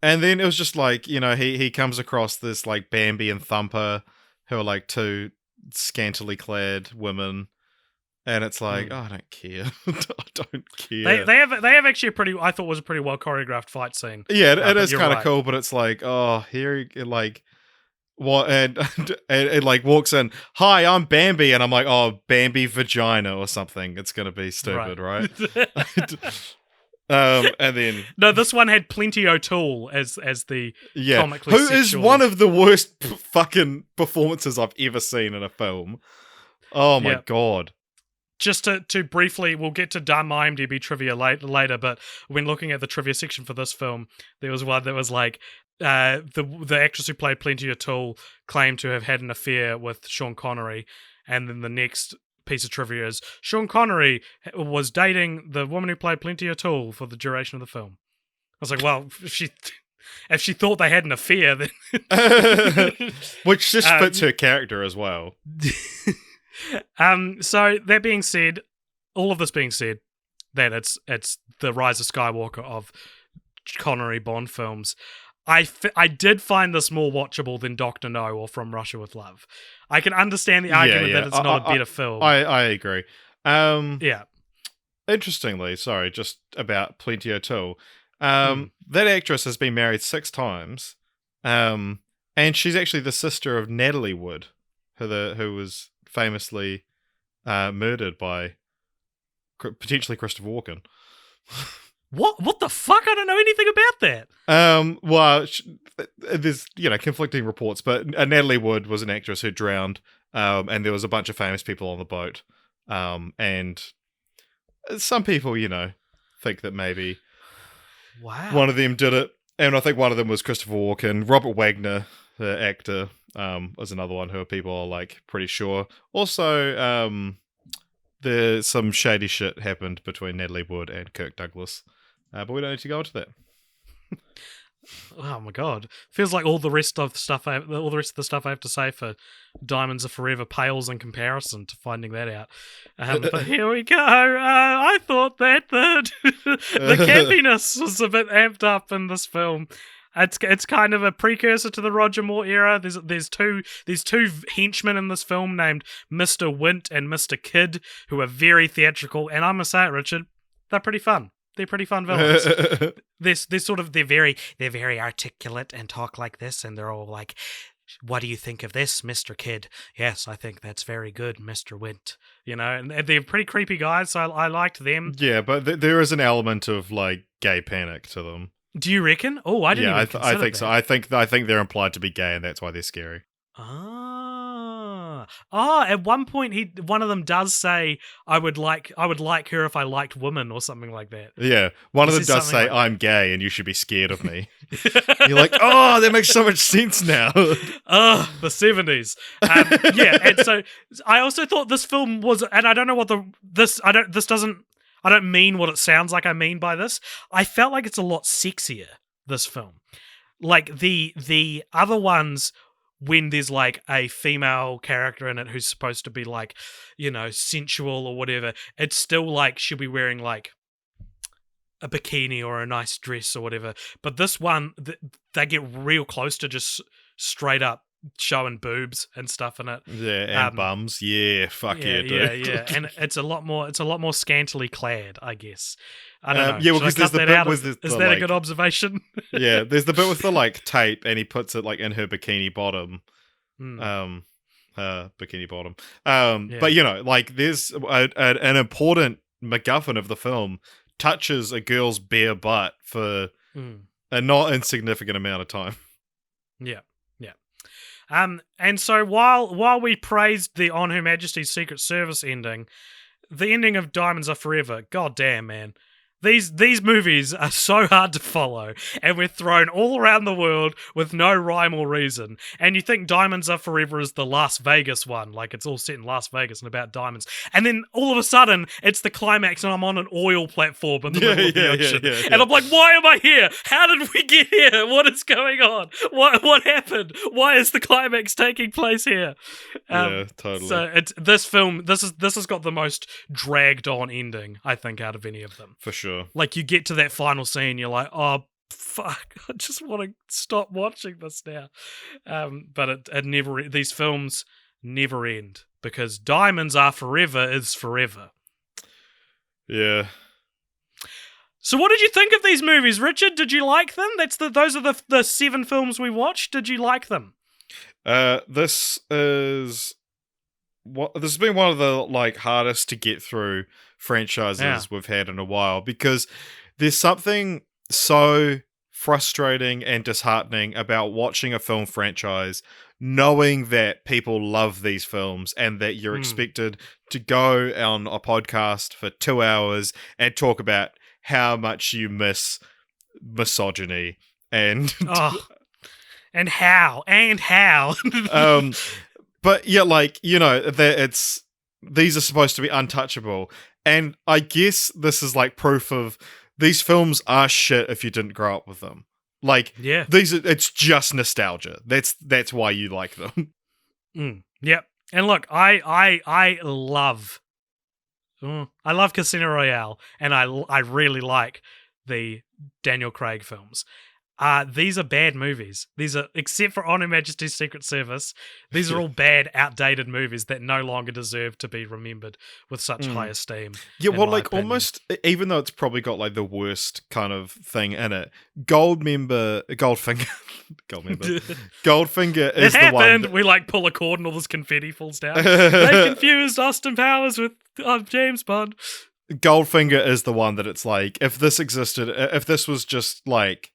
And then it was just like, he comes across this like Bambi and Thumper, who are like two scantily clad women. And it's like, I don't care. I don't care. They have actually I thought was a pretty well choreographed fight scene. Yeah, it is kind of cool, but it's like, here, like, what, and like walks in, hi, I'm Bambi, and I'm like, oh, Bambi vagina or something. It's gonna be stupid, right? And then no, this one had Plenty O'Toole as the comically who sexual. Is one of the worst fucking performances I've ever seen in a film. Oh my god. Just to briefly, we'll get to dumb IMDb trivia later, but when looking at the trivia section for this film, there was one that was like, the actress who played Plenty O'Toole claimed to have had an affair with Sean Connery, and then the next piece of trivia is Sean Connery was dating the woman who played Plenty O'Toole for the duration of the film. I was like, well, if she thought they had an affair, then which just fits her character as well. So that being said, all of this being said, that it's the Rise of Skywalker of Connery Bond films. I did find this more watchable than Dr. No or From Russia with Love. I can understand the argument that it's not a better film. I agree. Yeah. Interestingly, sorry, just about Plenty O'Toole. That actress has been married 6 times, and she's actually the sister of Natalie Wood, who was famously murdered by potentially Christopher Walken. What the fuck? I don't know anything about that. Well, there's conflicting reports, but Natalie Wood was an actress who drowned, and there was a bunch of famous people on the boat, and some people think that maybe one of them did it, and I think one of them was Christopher Walken. Robert Wagner, the actor, was another one who people are like pretty sure. Also, there's some shady shit happened between Natalie Wood and Kirk Douglas. But we don't need to go into that. Oh my god! Feels like all the rest of the stuff I have to say for Diamonds Are Forever pales in comparison to finding that out. But here we go. I thought that the campiness was a bit amped up in this film. It's kind of a precursor to the Roger Moore era. There's two henchmen in this film named Mr. Wint and Mr. Kidd who are very theatrical, and I'm gonna say it, Richard, they're pretty fun. They're pretty fun villains. They're very articulate and talk like this, and they're all like, "What do you think of this, Mr. Kidd?" "Yes, I think that's very good, Mr. Wint." And they're pretty creepy guys, so I liked them. Yeah, but there is an element of like gay panic to them. Do you reckon? Oh, I didn't even consider I think that. so. I think they're implied to be gay, and that's why they're scary. At one point one of them does say, I would like her if I liked women or something like that. Yeah, one of them does say, I'm gay and you should be scared of me. You're like, oh, that makes so much sense now. The 70s. Yeah, and so I also thought this film was, and I don't know what I don't mean what it sounds like I mean by this. I felt like it's a lot sexier, this film. Like the other ones, when there's like a female character in it who's supposed to be like, sensual or whatever, it's still like she'll be wearing like a bikini or a nice dress or whatever. But this one, they get real close to just straight up showing boobs and stuff in it. Yeah, and bums. Yeah, fuck yeah, dude. Yeah. And it's a lot more scantily clad, I guess. I don't know. Yeah, well, because there's the bit with is that a good observation? Yeah, there's the bit with the like tape, and he puts it like in her bikini bottom. Bikini bottom. Yeah. But like there's an important MacGuffin of the film touches a girl's bare butt for a not insignificant amount of time. Yeah. And so while we praised the On Her Majesty's Secret Service ending, the ending of Diamonds Are Forever, goddamn, man. These movies are so hard to follow, and we're thrown all around the world with no rhyme or reason. And you think Diamonds Are Forever is the Las Vegas one, like it's all set in Las Vegas and about diamonds. And then all of a sudden, it's the climax, and I'm on an oil platform in the middle of the ocean. Yeah. And I'm like, why am I here? How did we get here? What is going on? What happened? Why is the climax taking place here? Yeah, totally. So this film. This has got the most dragged on ending, I think, out of any of them. For sure. Like, you get to that final scene, you're like, oh, fuck, I just want to stop watching this now. But it never, these films never end, because Diamonds Are Forever is forever. Yeah. So what did you think of these movies, Richard? Did you like them? Those are the 7 films we watched. Did you like them? This has been one of the like hardest to get through franchises we've had in a while, because there's something so frustrating and disheartening about watching a film franchise, knowing that people love these films and that you're expected to go on a podcast for 2 hours and talk about how much you miss misogyny and and how but yeah, like, you know, that these are supposed to be untouchable, and I guess this is like proof of these films are shit if you didn't grow up with them. Like, it's just nostalgia. That's why you like them. Yep. And look, I love Casino Royale, and I really like the Daniel Craig films. These are bad movies. These are, except for On Her Majesty's Secret Service, these are all bad, outdated movies that no longer deserve to be remembered with such high esteem. Yeah, well, like, almost, even though it's probably got like the worst kind of thing in it, Goldfinger is the one. We like pull a cord and all this confetti falls down. They confused Austin Powers with James Bond. Goldfinger is the one that it's like, if this existed, if this was just like,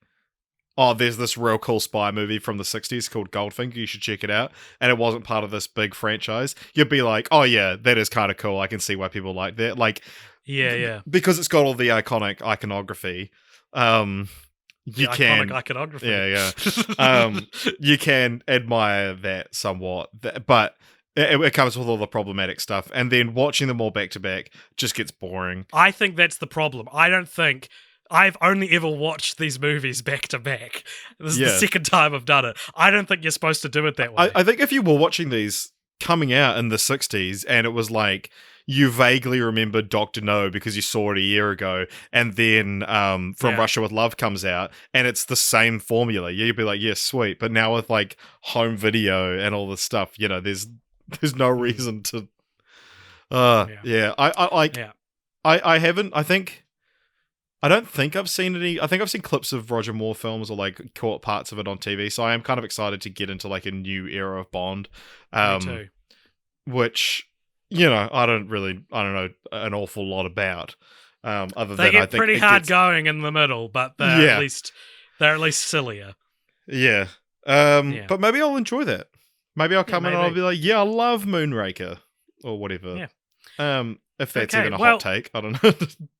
oh, there's this real cool spy movie from the 60s called Goldfinger, you should check it out, and it wasn't part of this big franchise, you'd be like, oh yeah, that is kind of cool, I can see why people like that. Like, yeah. Because it's got all the iconic iconography. Iconography. Yeah. You can admire that somewhat, but it comes with all the problematic stuff, and then watching them all back to back just gets boring. I think that's the problem. I've only ever watched these movies back to back. This is the second time I've done it. I don't think you're supposed to do it that way. I think if you were watching these coming out in the 60s and it was like you vaguely remembered Dr. No because you saw it a year ago, and then From Russia with Love comes out and it's the same formula, you'd be like, yeah, sweet. But now with like home video and all this stuff, you know, there's no reason to... I don't think I've seen any. I think I've seen clips of Roger Moore films or like caught parts of it on TV. So I am kind of excited to get into like a new era of Bond. Me too. Which, you know, I don't know an awful lot about. Other they than get I think pretty hard going in the middle, but they're at least sillier. Yeah. But maybe I'll enjoy that. Maybe I'll come in and I'll be like, yeah, I love Moonraker or whatever. Yeah. If that's even a hot take, I don't know.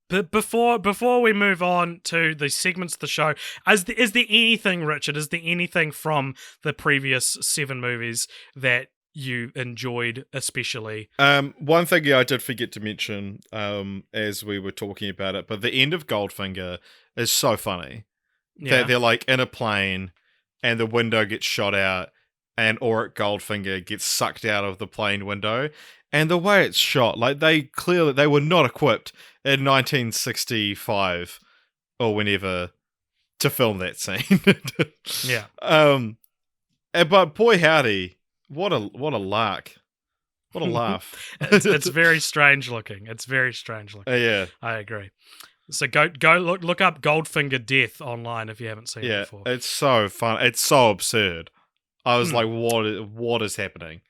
But before we move on to the segments of the show, is there anything, Richard? Is there anything from the previous 7 movies that you enjoyed especially? One thing I did forget to mention as we were talking about it, but the end of Goldfinger is so funny. Yeah. They're like in a plane and the window gets shot out and Auric Goldfinger gets sucked out of the plane window. And the way it's shot, like they were not equipped in 1965 or whenever to film that scene. Yeah. But boy howdy, what a lark. What a laugh. It's very strange looking. Yeah. I agree. So go look up Goldfinger Death online if you haven't seen it before. It's so fun. It's so absurd. I was like, what is happening?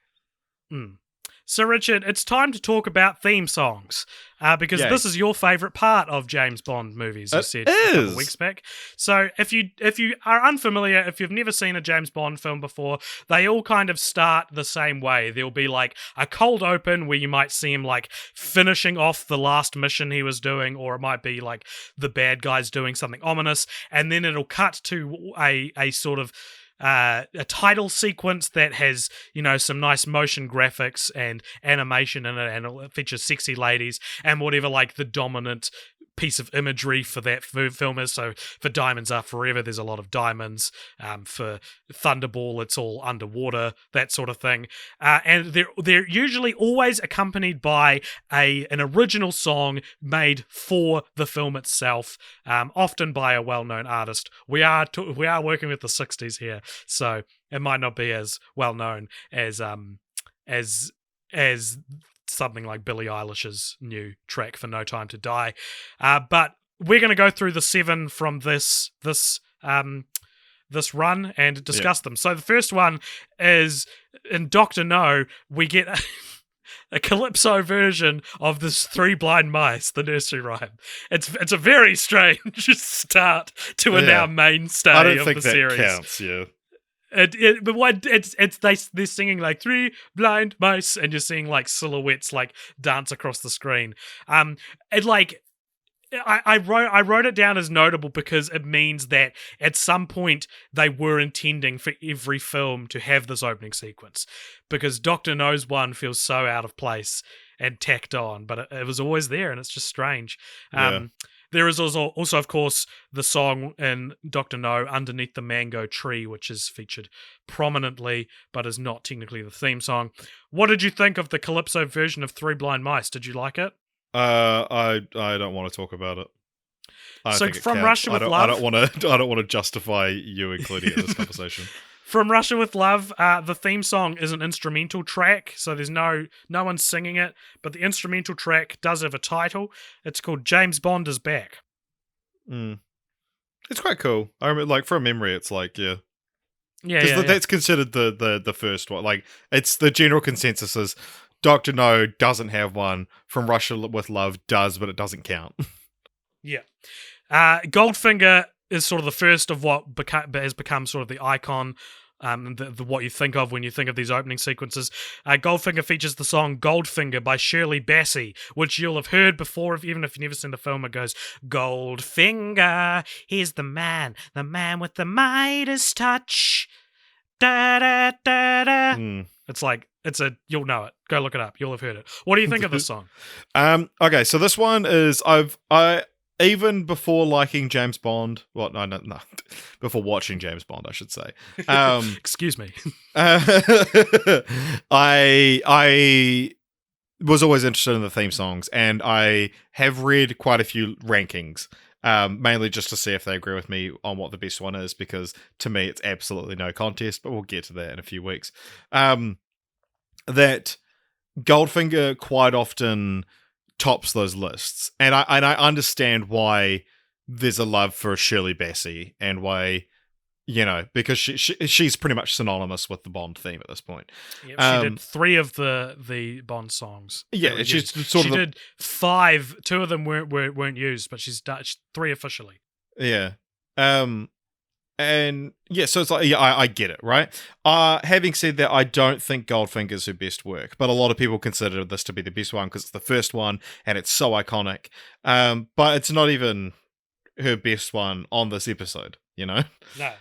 So, Richard, it's time to talk about theme songs, because this is your favourite part of James Bond movies, you said a couple weeks back. So, if you are unfamiliar, if you've never seen a James Bond film before, they all kind of start the same way. There'll be like a cold open where you might see him like finishing off the last mission he was doing, or it might be like the bad guys doing something ominous, and then it'll cut to a sort of a title sequence that has, you know, some nice motion graphics and animation in it, and it features sexy ladies and whatever like the dominant piece of imagery for that film is. So for Diamonds Are Forever, there's a lot of diamonds. For Thunderball, it's all underwater, that sort of thing. And they're usually always accompanied by an original song made for the film itself, often by a well-known artist. We are working with the 60s here, so it might not be as well-known as something like Billie Eilish's new track for No Time to Die. But we're going to go through the 7 from this run and discuss them. So the first one is in Dr. No, we get a calypso version of this Three Blind Mice, the nursery rhyme. It's a very strange start to a now mainstay of the series. I don't think that counts, yeah. They're singing like Three Blind Mice, and you're seeing like silhouettes like dance across the screen. I wrote it down as notable because it means that at some point they were intending for every film to have this opening sequence, because Dr. No's one feels so out of place and tacked on, but it was always there, and it's just strange. Yeah. There is also, of course, the song in Dr. No, Underneath the Mango Tree, which is featured prominently, but is not technically the theme song. What did you think of the Calypso version of Three Blind Mice? Did you like it? I don't want to talk about it. So from Russia with Love, I don't want to justify you including it in this conversation. From Russia with Love, the theme song is an instrumental track, so there's no one singing it, but the instrumental track does have a title. It's called James Bond is Back. It's quite cool. I remember, like, from memory, it's like, yeah. Yeah, that's considered the first one. Like, it's the general consensus is Dr. No doesn't have one. From Russia with Love does, but it doesn't count. Yeah. Goldfinger is sort of the first of what has become sort of the icon, what you think of when you think of these opening sequences. Goldfinger features the song Goldfinger by Shirley Bassey, which you'll have heard before, even if you've never seen the film. It goes, Goldfinger, he's the man with the Midas touch. Da da da da. It's like, you'll know it. Go look it up. You'll have heard it. What do you think of this song? Okay, so this one is, even before liking James Bond, no, before watching James Bond, I should say. Excuse me. I was always interested in the theme songs, and I have read quite a few rankings, mainly just to see if they agree with me on what the best one is, because to me it's absolutely no contest, but we'll get to that in a few weeks. That Goldfinger quite often tops those lists, and I understand why there's a love for Shirley Bassey, and why, because she's pretty much synonymous with the Bond theme at this point. Yep, she did 3 of the Bond songs. Yeah, she did 5. 2 of them weren't used, but she's done 3 officially. Yeah. And yeah, so it's like, I get it, right? Having said that, I don't think Goldfinger is her best work, but a lot of people consider this to be the best one because it's the first one and it's so iconic. But it's not even her best one on this episode, No. Yeah.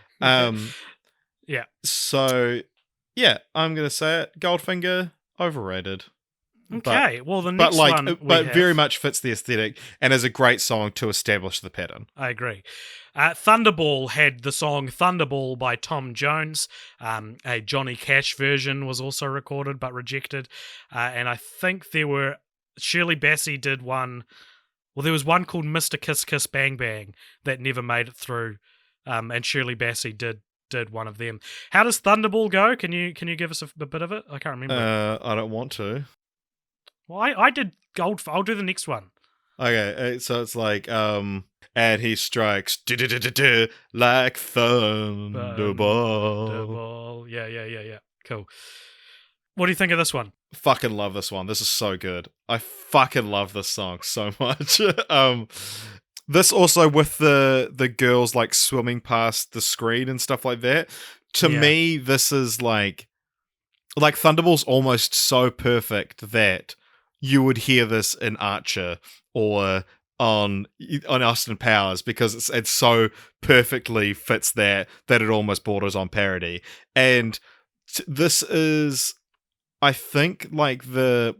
So, yeah, I'm gonna say it. Goldfinger, overrated. Okay, well, the next one very much fits the aesthetic and is a great song to establish the pattern. I agree. Thunderball had the song Thunderball by Tom Jones. A Johnny Cash version was also recorded but rejected. And I think Shirley Bassey did one. Well, there was one called Mr. Kiss Kiss Bang Bang that never made it through. And Shirley Bassey did one of them. How does Thunderball go? Can you give us a bit of it? I can't remember. I don't want to. Well, I did Gold. I'll do the next one. Okay, so it's like, and he strikes like thunderball. Yeah. Cool. What do you think of this one? Fucking love this one. This is so good. I fucking love this song so much. This also with the girls like swimming past the screen and stuff like that. To me, this is like Thunderball's almost so perfect that you would hear this in Archer or on Austin Powers, because it so perfectly fits that it almost borders on parody. And this is, I think, like the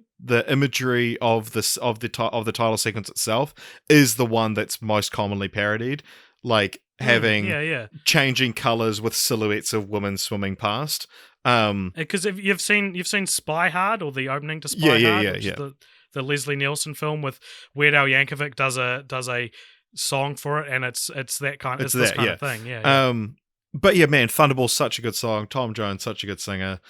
imagery of the title sequence itself is the one that's most commonly parodied, like having changing colors with silhouettes of women swimming past. Because if you've seen Spy Hard, or the opening to Spy Hard, which is the Leslie Nielsen film with Weird Al Yankovic does a song for it, and it's that kind of this kind of thing. But yeah, man, Thunderball's such a good song. Tom Jones, such a good singer.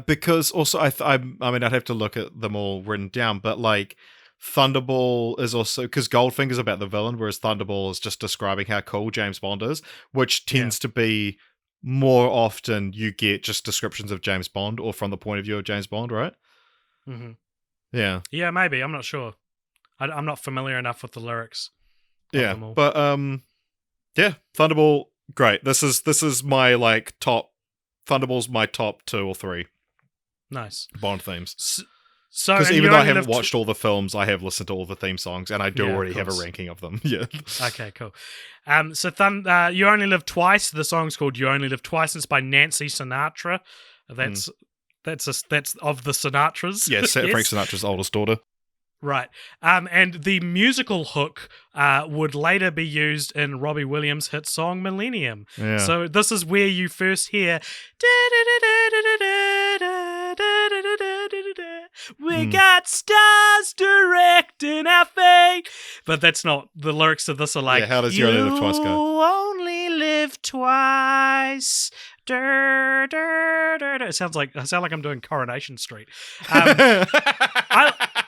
Because also I mean, I'd have to look at them all written down, but like Thunderball is also, because Goldfinger's about the villain, whereas Thunderball is just describing how cool James Bond is, which tends to be more often you get just descriptions of James Bond or from the point of view of James Bond, right? Mm-hmm. Yeah. Yeah, maybe. I'm not sure. I'm not familiar enough with the lyrics. Yeah, but yeah, Thunderball, great. This is my like top. Thunderball's my top 2 or 3. Nice Bond themes. So, because even though I haven't watched all the films, I have listened to all the theme songs, and I do already have a ranking of them. Yeah. Okay, cool. So You Only Live Twice. The song's called You Only Live Twice. It's by Nancy Sinatra. That's of the Sinatras. Yeah, yes. Frank Sinatra's oldest daughter. Right. And the musical hook would later be used in Robbie Williams' hit song Millennium. Yeah. So this is where you first hear we got stars directing our fate. But that's not, the lyrics of this are like, how does You Only Live Twice go? You only live twice. It sounds like I'm doing Coronation Street.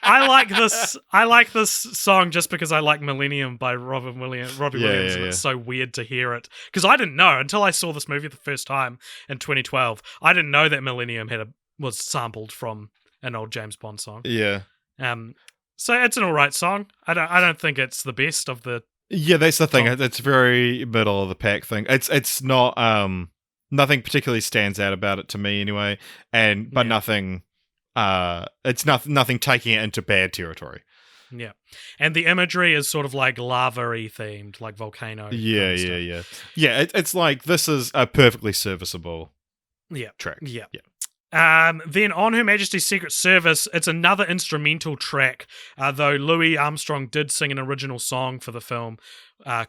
I like this. I like this song just because I like Millennium by Robbie Williams. And it's so weird to hear it because I didn't know until I saw this movie the first time in 2012. I didn't know that Millennium was sampled from an old James Bond song. Yeah. So it's an alright song. I don't think it's the best of the. Yeah, that's the thing. It's very middle of the pack thing. It's not. Nothing particularly stands out about it to me anyway, but nothing. It's nothing taking it into bad territory. Yeah, and the imagery is sort of like lava-y themed, like volcano. Yeah. It's like this is a perfectly serviceable. Track. Yeah. Then on Her Majesty's Secret Service, it's another instrumental track, though Louis Armstrong did sing an original song for the film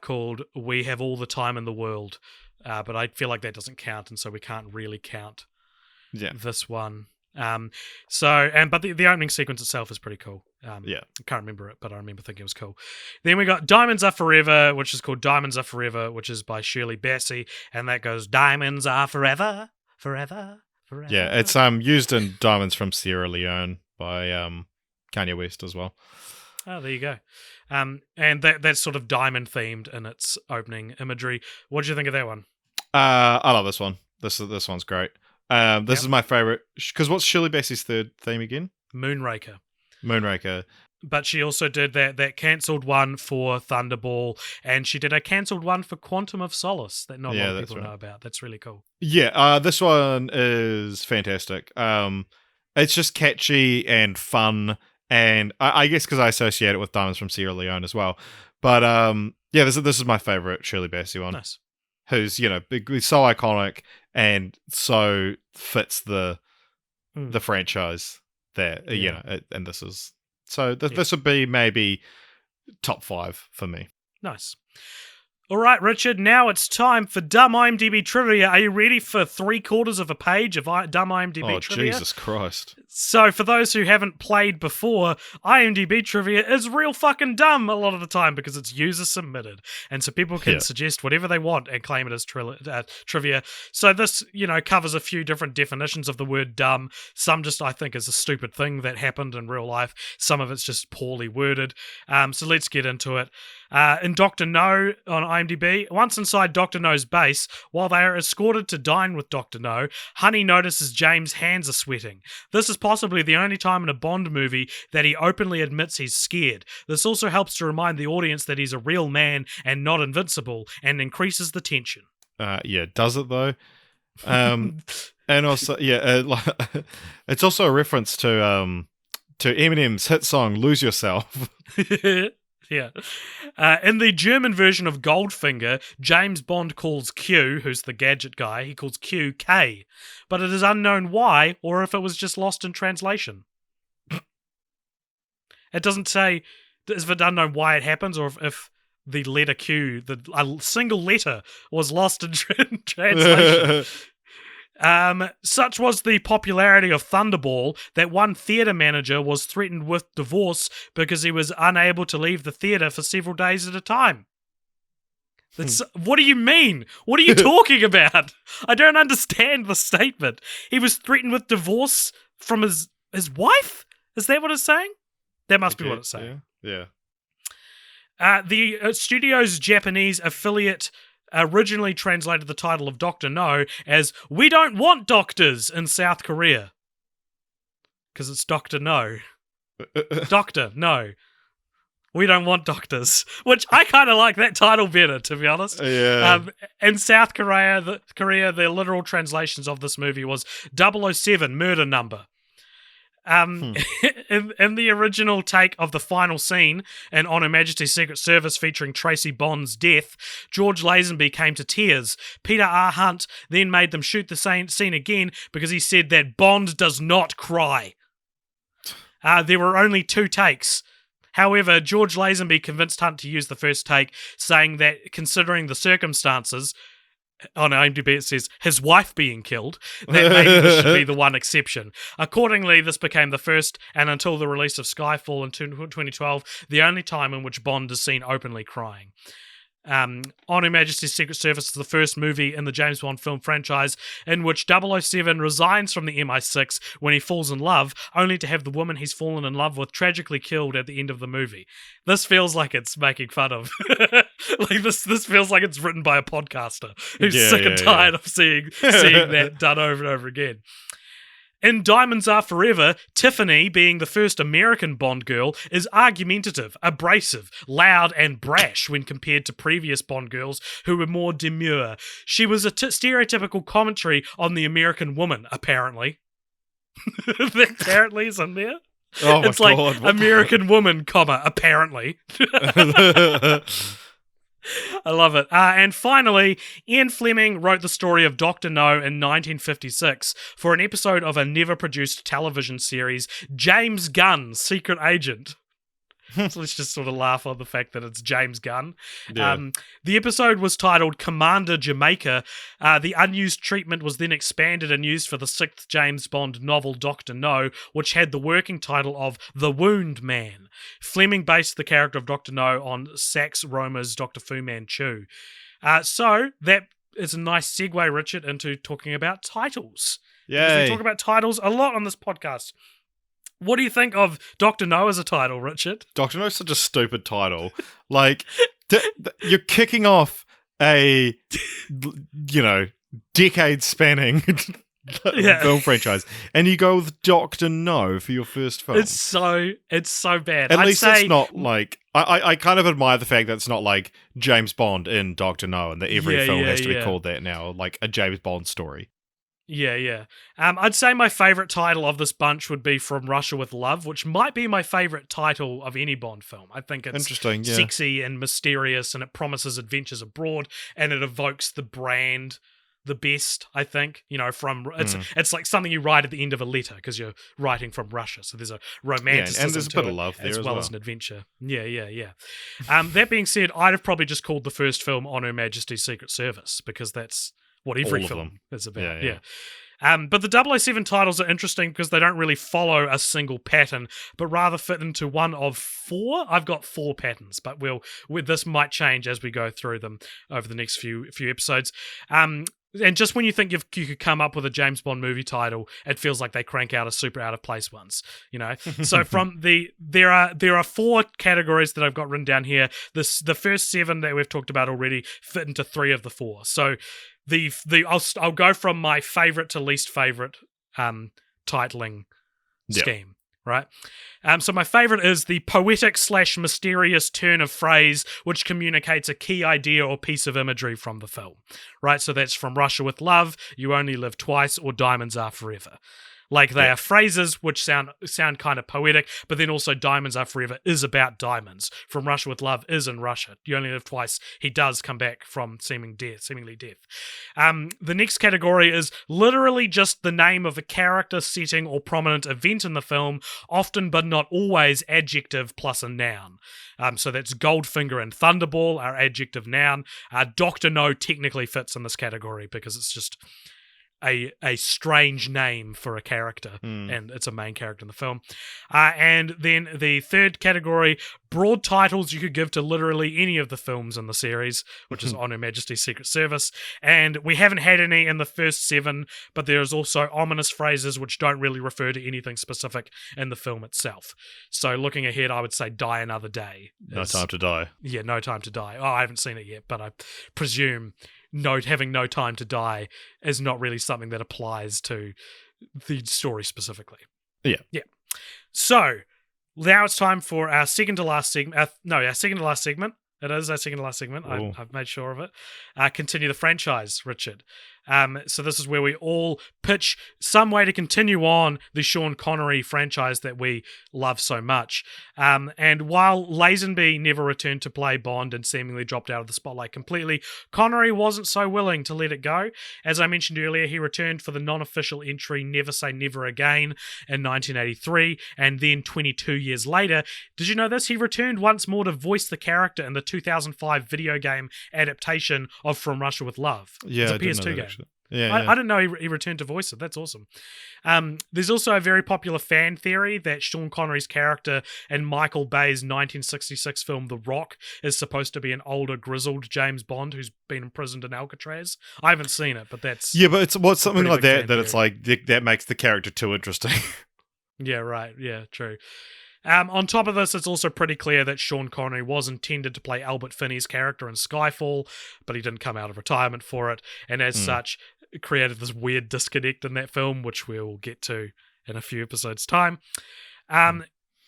called We Have All the Time in the World, but I feel like that doesn't count, and so we can't really count this one. But the opening sequence itself is pretty cool. I can't remember it, but I remember thinking it was cool. Then we got Diamonds Are Forever, which is called Diamonds Are Forever, which is by Shirley Bassey, and that goes Diamonds Are Forever, Forever. Forever. Yeah, it's used in Diamonds from Sierra Leone by Kanye West as well. Oh, there you go. And that's sort of diamond themed in its opening imagery. What do you think of that one? I love this one. This one's great. This is my favorite because what's Shirley Bassey's third theme again? Moonraker. But she also did that cancelled one for Thunderball, and she did a cancelled one for Quantum of Solace that not a lot of people know about. That's really cool. Yeah, this one is fantastic. It's just catchy and fun, and I guess because I associate it with Diamonds from Sierra Leone as well. But this is my favorite Shirley Bassey one. Nice. Who's so iconic and so fits the franchise there. And this is. So this would be maybe top 5 for me. Nice. All right, Richard, now it's time for Dumb IMDb Trivia. Are you ready for 3/4 of a page of Dumb IMDb Trivia? Oh, Jesus Christ. So for those who haven't played before, IMDb Trivia is real fucking dumb a lot of the time because it's user submitted. And so people can suggest whatever they want and claim it as trivia. So this, covers a few different definitions of the word dumb. Some just, I think, is a stupid thing that happened in real life. Some of it's just poorly worded. So let's get into it. In Dr. No on IMDb, once inside Dr. No's base, while they are escorted to dine with Dr. No, Honey notices James' hands are sweating. This is possibly the only time in a Bond movie that he openly admits he's scared. This also helps to remind the audience that he's a real man and not invincible, and increases the tension. Does it though? And also, it's also a reference to Eminem's hit song "Lose Yourself." Yeah. In the German version of Goldfinger, James Bond calls Q, who's the gadget guy, he calls Q K. But it is unknown why, or if it was just lost in translation. It doesn't say if it's unknown why it happens, or if the letter Q, a single letter, was lost in translation. Such was the popularity of Thunderball that one theatre manager was threatened with divorce because he was unable to leave the theatre for several days at a time. What do you mean? What are you talking about? I don't understand the statement. He was threatened with divorce from his wife? Is that what it's saying? That must be what it's saying. Yeah. The studio's Japanese affiliate originally translated the title of Dr. No as "We don't want doctors" in South Korea. Because it's Dr. No. Doctor, no. We don't want doctors. Which I kind of like that title better, to be honest. Yeah. In South Korea, the literal translations of this movie was 007, murder number. In the original take of the final scene in On Her Majesty's Secret Service featuring Tracy Bond's death, George Lazenby came to tears. Peter R. Hunt then made them shoot the same scene again because he said that Bond does not cry. There were only 2 takes. However, George Lazenby convinced Hunt to use the first take, saying that considering the circumstances, on IMDb it says his wife being killed, that maybe this should be the one exception. Accordingly, this became the first, and until the release of Skyfall in 2012, the only time in which Bond is seen openly crying. On Her Majesty's Secret Service is the first movie in the James Bond film franchise in which 007 resigns from the MI6 when he falls in love, only to have the woman he's fallen in love with tragically killed at the end of the movie. This feels like it's making fun of. Like this feels like it's written by a podcaster who's sick and tired of seeing that done over and over again. In Diamonds Are Forever, Tiffany, being the first American Bond girl, is argumentative, abrasive, loud, and brash when compared to previous Bond girls who were more demure. She was a stereotypical commentary on the American woman, apparently. That apparently is in there. Oh my it's like God. American woman, apparently. I love it. And finally, Ian Fleming wrote the story of Dr. No in 1956 for an episode of a never-produced television series, James Gunn, Secret Agent. So let's just sort of laugh on the fact that it's James Gunn. Yeah. The episode was titled Commander Jamaica. The unused treatment was then expanded and used for the 6th James Bond novel Dr. No, which had the working title of The Wound Man. Fleming based the character of Dr. No on Sax Rohmer's Dr. Fu Manchu. So that is a nice segue, Richard, into talking about titles. Yay. We talk about titles a lot on this podcast. What do you think of Dr. No as a title, Richard? Dr. No's such a stupid title. Like, you're kicking off a, decade-spanning film franchise, and you go with Dr. No for your first film. It's so bad. At least it's not like... I kind of admire the fact that it's not like James Bond in Dr. No, and that every film has to be called that now, like a James Bond story. Yeah. I'd say my favourite title of this bunch would be From Russia with Love, which might be my favourite title of any Bond film. I think it's interesting, sexy and mysterious, and it promises adventures abroad, and it evokes the brand the best, I think. It's like something you write at the end of a letter because you're writing from Russia, so there's a romanticism and there's a bit of love there as well as an adventure. Yeah. That being said, I'd have probably just called the first film On Her Majesty's Secret Service because that's what every film is about. Yeah. But the 007 titles are interesting because they don't really follow a single pattern, but rather fit into one of 4. I've got 4 patterns, but this might change as we go through them over the next few episodes. And just when you think you could come up with a James Bond movie title, it feels like they crank out a super out of place ones, So there are 4 categories that I've got written down here. The first 7 that we've talked about already fit into 3 of the 4. So I'll go from my favorite to least favorite titling scheme, right? So my favorite is the poetic / mysterious turn of phrase which communicates a key idea or piece of imagery from the film, right? So that's From Russia with Love, You Only Live Twice, or Diamonds Are Forever. Like they are phrases which sound kind of poetic, but then also Diamonds Are Forever is about diamonds. From Russia with Love is in Russia. You Only Live Twice. He does come back from seemingly death. The next category is literally just the name of a character, setting, or prominent event in the film, often but not always adjective plus a noun. So that's Goldfinger and Thunderball are adjective noun. Dr. No technically fits in this category because it's just a strange name for a character, and it's a main character in the film. And then the third category, broad titles you could give to literally any of the films in the series, which is On Her Majesty's Secret Service. And we haven't had any in the first 7, but there's also ominous phrases which don't really refer to anything specific in the film itself. So looking ahead, I would say Die Another Day. No Time to Die. Yeah, No Time to Die. Oh, I haven't seen it yet, but I presume having no time to die is not really something that applies to the story specifically. Yeah. So, Now it's time for our second to last segment. Our second to last segment. It is our second to last segment. I've made sure of it. Continue the franchise, Richard. So this is where we all pitch some way to continue on the Sean Connery franchise that we love so much. And while Lazenby never returned to play Bond and seemingly dropped out of the spotlight completely, Connery wasn't so willing to let it go. As I mentioned earlier, he returned for the non-official entry Never Say Never Again in 1983, and then 22 years later, did you know this? He returned once more to voice the character in the 2005 video game adaptation of From Russia with Love. Yeah, it's a PS2 game. Yeah, I didn't know he returned to voice it. That's awesome. There's also a very popular fan theory that Sean Connery's character in Michael Bay's 1966 film The Rock is supposed to be an older, grizzled James Bond who's been imprisoned in Alcatraz. I haven't seen it, but that's... Yeah, but it's something like that it's like, that makes the character too interesting. Yeah, right. Yeah, true. On top of this, it's also pretty clear that Sean Connery was intended to play Albert Finney's character in Skyfall, but he didn't come out of retirement for it, and as such, it created this weird disconnect in that film, which we'll get to in a few episodes' time.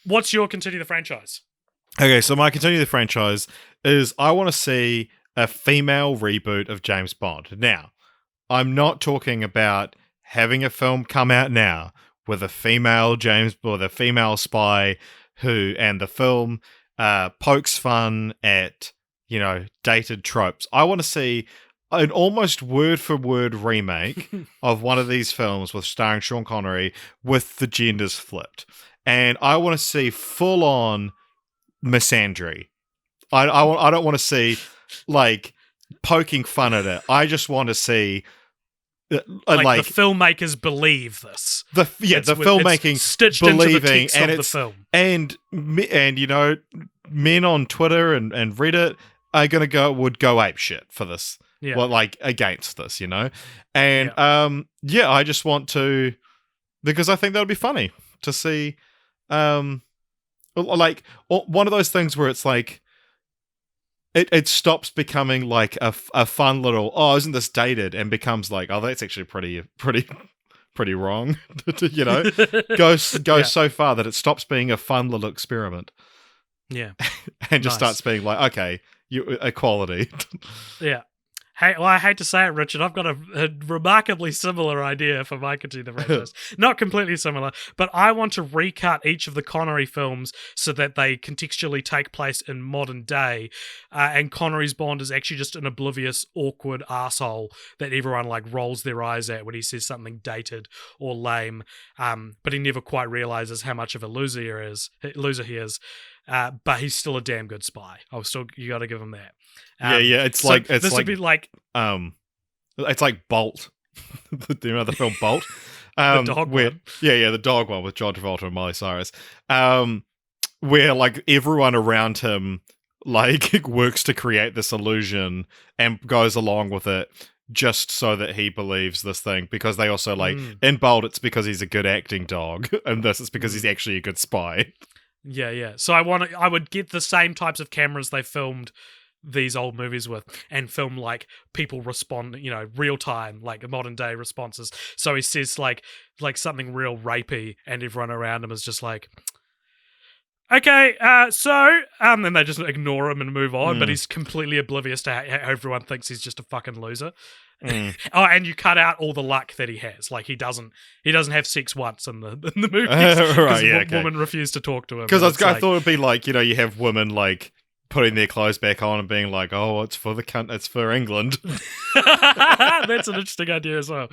What's your continue the franchise? Okay, so my continue the franchise is I want to see a female reboot of James Bond. Now, I'm not talking about having a film come out now with a female female spy and the film pokes fun at, dated tropes. I want to see an almost word-for-word remake of one of these films starring Sean Connery with the genders flipped. And I want to see full-on misandry. I don't want to see, poking fun at it. I just want to see... the filmmakers believe this. The filmmaking stitched believing, into the text and of the film. And men on Twitter and Reddit would go ape shit for this. Yeah. Well, against this, And I just want to, because I think that would be funny to see, one of those things where it's like, It stops becoming like a fun little, isn't this dated, and becomes like, that's actually pretty wrong. Goes so far that it stops being a fun little experiment. Yeah, and just starts being like, okay, equality. Yeah. Hey, well, I hate to say it, Richard, I've got a remarkably similar idea for my continue the franchise. Not completely similar, but I want to recut each of the Connery films so that they contextually take place in modern day, and Connery's Bond is actually just an oblivious, awkward arsehole that everyone rolls their eyes at when he says something dated or lame, but he never quite realizes how much of a loser he is. But he's still a damn good spy. You got to give him that. It's would be like it's like Bolt. Do you know the film Bolt? The dog one. Yeah, the dog one with John Travolta and Miley Cyrus. Where everyone around him works to create this illusion and goes along with it just so that he believes this thing, because they also in Bolt it's because he's a good acting dog, and this is because he's actually a good spy. Yeah. So I would get the same types of cameras they filmed these old movies with, and film people respond, real time, modern day responses. So he says something real rapey, and everyone around him is just like, okay, and they just ignore him and move on. But he's completely oblivious to how everyone thinks he's just a fucking loser. And you cut out all the luck that he has. He doesn't have sex once in the movie because women refuse to talk to him. Because I thought it'd be you have women putting their clothes back on and being like, oh, it's for the cunt, it's for England. That's an interesting idea as well.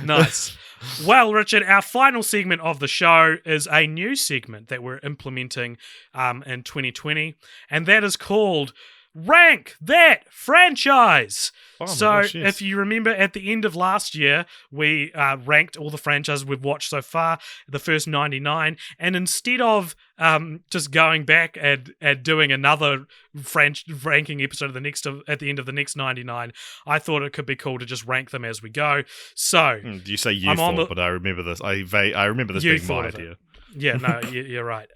Nice. Well, Richard, our final segment of the show is a new segment that we're implementing in 2020, and that is called Rank That Franchise. If you remember, at the end of last year, we ranked all the franchises we've watched so far, the first 99, and instead of just going back and doing another ranking episode at the end of the next 99, I thought it could be cool to just rank them as we go. So, you say you thought, but I remember this. I remember this being my idea. Yeah, no, you're right.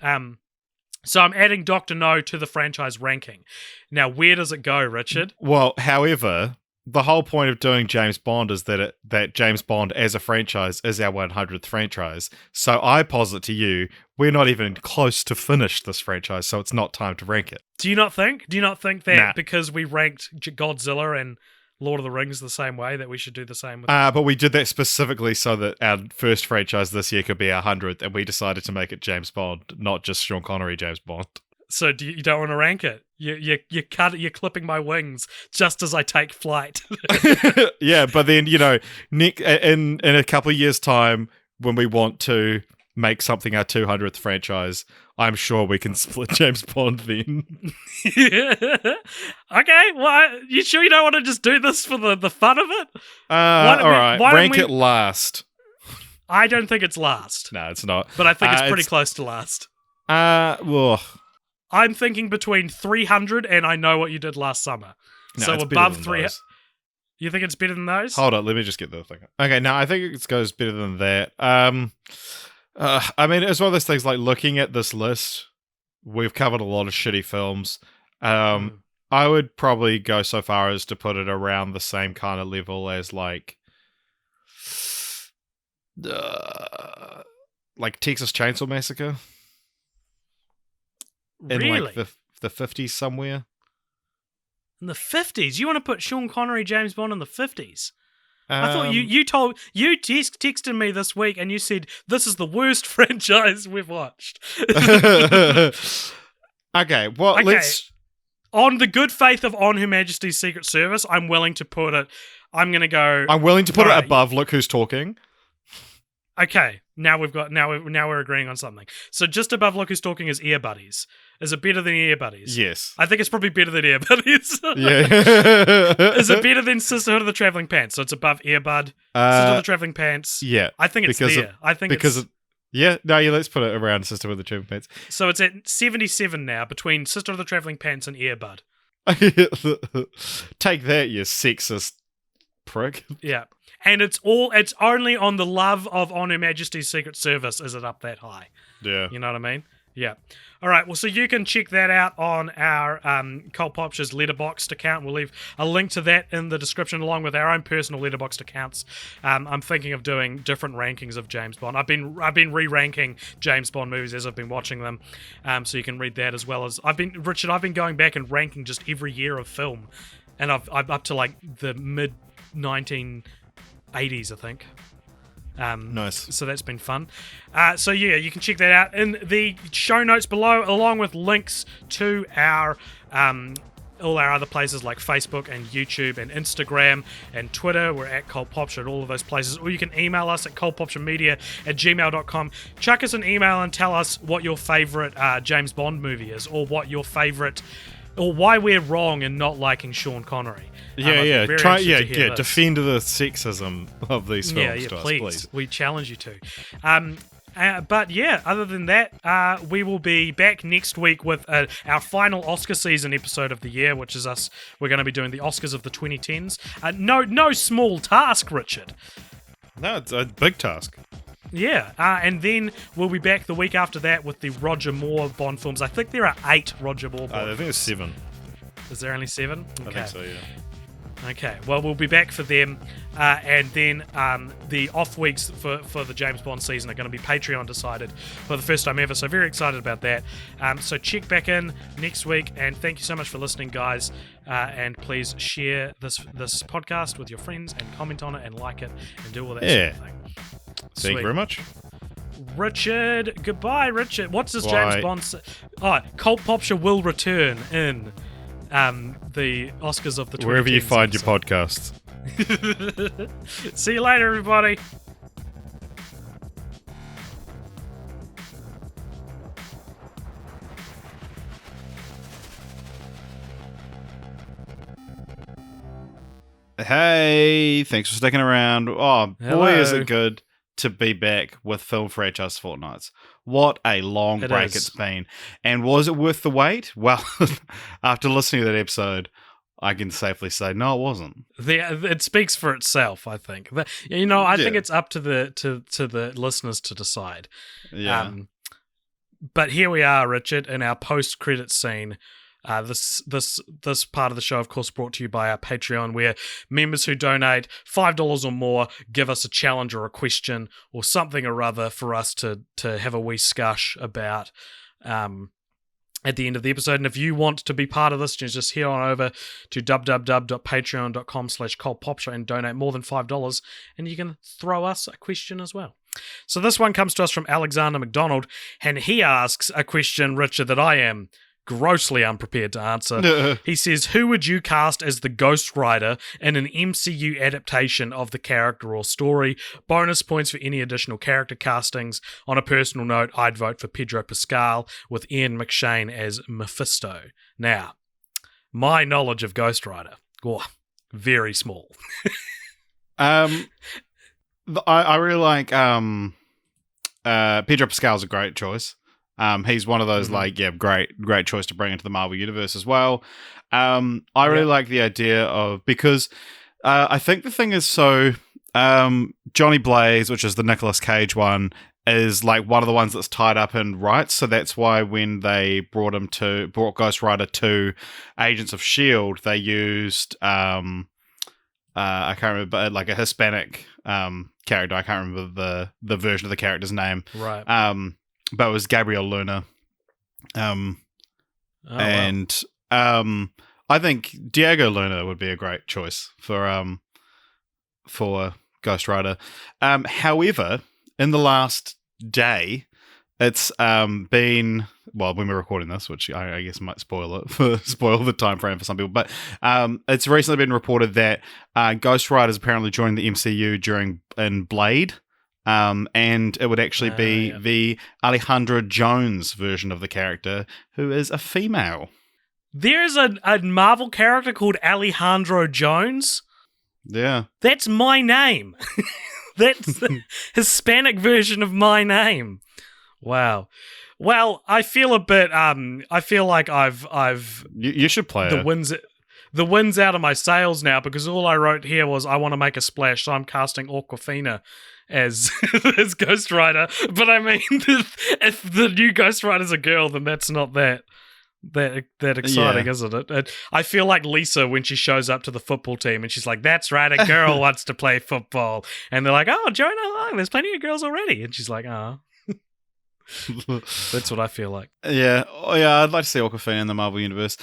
So I'm adding Dr. No to the franchise ranking. Now, where does it go, Richard? Well, however, the whole point of doing James Bond is that James Bond as a franchise is our 100th franchise. So I posit to you, we're not even close to finish this franchise, so it's not time to rank it. Do you not think that because we ranked Godzilla and Lord of the Rings the same way, that we should do the same with but we did that specifically so that our first franchise this year could be our 100th, and we decided to make it James Bond, not just Sean Connery James Bond. So you don't want to rank it? You're clipping my wings just as I take flight. Yeah, but then, Nick, in a couple of years' time, when we want to make something our 200th franchise, I'm sure we can split James Bond then. Okay, well, you sure you don't want to just do this for the fun of it? Alright, rank it last. I don't think it's last. No, it's not. But I think it's pretty close to last. Well... I'm thinking between 300 and I Know What You Did Last Summer. No, so above 300. You think it's better than those? Hold on, let me just get the thing. Okay, no, I think it goes better than that. I mean, it's one of those things like looking at this list, we've covered a lot of shitty films. I would probably go so far as to put it around the same kind of level as like Texas Chainsaw Massacre. In like the 50s somewhere. In the 50s? You want to put Sean Connery, James Bond in the 50s? I thought you texted me this week and you said this is the worst franchise we've watched. Okay, well, let's... On the good faith of On Her Majesty's Secret Service, I'm willing to put it... I'm willing to put it above Look Who's Talking. Okay, now we're agreeing on something. So just above Look Who's Talking is Ear Buddies. Is it better than Ear Buddies? Yes. I think it's probably better than Ear Buddies. Yeah. Is it better than Sisterhood of the Traveling Pants? So it's above Ear Bud. Sisterhood of the Traveling Pants. Yeah. I think it's there. Let's put it around Sisterhood of the Traveling Pants. So it's at 77 now between Sisterhood of the Traveling Pants and Ear Bud. Take that, you sexist prick. Yeah. And it's only on the love of On Her Majesty's Secret Service is it up that high. Yeah. You know what I mean? Yeah. All right, well, so you can check that out on our Cult Popture's Letterboxd account. We'll leave a link to that in the description along with our own personal Letterboxd accounts. I'm thinking of doing different rankings of James Bond. I've been re-ranking James Bond movies as I've been watching them, so you can read that as well as... I've been going back and ranking just every year of film, and I'm up to like the mid-1980s, I think. Nice. So that's been fun. So yeah, you can check that out in the show notes below, along with links to our all our other places like Facebook and YouTube and Instagram and Twitter. We're at Cult Popture at all of those places. Or you can email us at cultpopturemedia@gmail.com. Chuck us an email and tell us what your favorite James Bond movie is, or what your favorite, or why we're wrong in not liking Sean Connery. Defend the sexism of these films. Yeah, please. We challenge you to. But yeah, other than that, we will be back next week with our final Oscar season episode of the year, which is us. We're going to be doing the Oscars of the 2010s. No small task, Richard. No, it's a big task. Yeah, and then we'll be back the week after that with the Roger Moore Bond films. I think there are 8 Roger Moore Bond I think it's 7. Is there only 7? Okay. I think so, yeah. Okay, well, we'll be back for them, and then the off weeks for the James Bond season are going to be Patreon decided for the first time ever, so very excited about that. So check back in next week, and thank you so much for listening, guys, and please share this podcast with your friends, and comment on it, and like it, and do all that sort of thing. Thank you very much. Richard, goodbye, Richard. What's this James Bond say? Oh, Cult Popture will return in... the Oscars of the 2010s. Wherever you find your podcasts. See you later, everybody. Hey, thanks for sticking around. Oh, Hello. Boy, is it good to be back with Film Franchise Fortnights. What a long break it's been. And was it worth the wait? Well, after listening to that episode, I can safely say, no, it wasn't. It speaks for itself, I think. I think it's up to the listeners to decide. Yeah. But here we are, Richard, in our post-credit scene. This part of the show, of course, brought to you by our Patreon, where members who donate $5 or more give us a challenge or a question or something or other for us to have a wee scush about at the end of the episode. And if you want to be part of this, just head on over to www.patreon.com/cultpopshow and donate more than $5, and you can throw us a question as well. So this one comes to us from Alexander McDonald, and he asks a question, Richard, that I am grossly unprepared to answer. He says, who would you cast as the Ghost Rider in an MCU adaptation of the character or story? Bonus points for any additional character castings. On a personal note, I'd vote for Pedro Pascal with Ian McShane as Mephisto. Now, my knowledge of Ghost Rider, very small. I really like Pedro Pascal's a great choice. He's one of those great choice to bring into the Marvel Universe as well. I really like the idea of, because I think the thing is, so Johnny Blaze, which is the Nicolas Cage one, is like one of the ones that's tied up in rights. So that's why when they brought Ghost Rider to Agents of S.H.I.E.L.D., they used I can't remember, but like a Hispanic character. I can't remember the version of the character's name. Right. But it was Gabriel Luna. I think Diego Luna would be a great choice for Ghost Rider. However, in the last day, it's been, well, when we're recording this, which I guess might spoil the time frame for some people, but it's recently been reported that Ghost Rider is apparently joining the MCU in Blade. And it would actually be the Alejandra Jones version of the character, who is a female. There's a Marvel character called Alejandro Jones? Yeah. That's my name. That's the Hispanic version of my name. Wow. Well, I feel a bit, I feel like I've You should play the wind's out of my sails now, because all I wrote here was I want to make a splash, so I'm casting Awkwafina as Ghost Rider. But I mean, if the new Ghost Rider's a girl, then that's not that exciting, isn't it? I feel like Lisa when she shows up to the football team and she's like, "That's right, a girl wants to play football," and they're like, "Oh, Jonah Long, there's plenty of girls already," and she's like, "Oh." That's what I feel like. Yeah, I'd like to see Awkwafina in the Marvel Universe.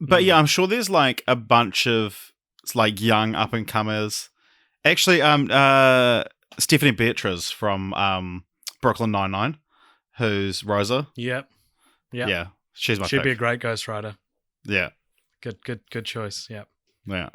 But yeah, I'm sure there's like a bunch of like young up and comers. Actually, Stephanie Beatriz from Brooklyn Nine-Nine, who's Rosa. Yep. Yeah, she's my She'd pick. be a great Ghost Rider. Yeah. Good choice. Yep. Yeah.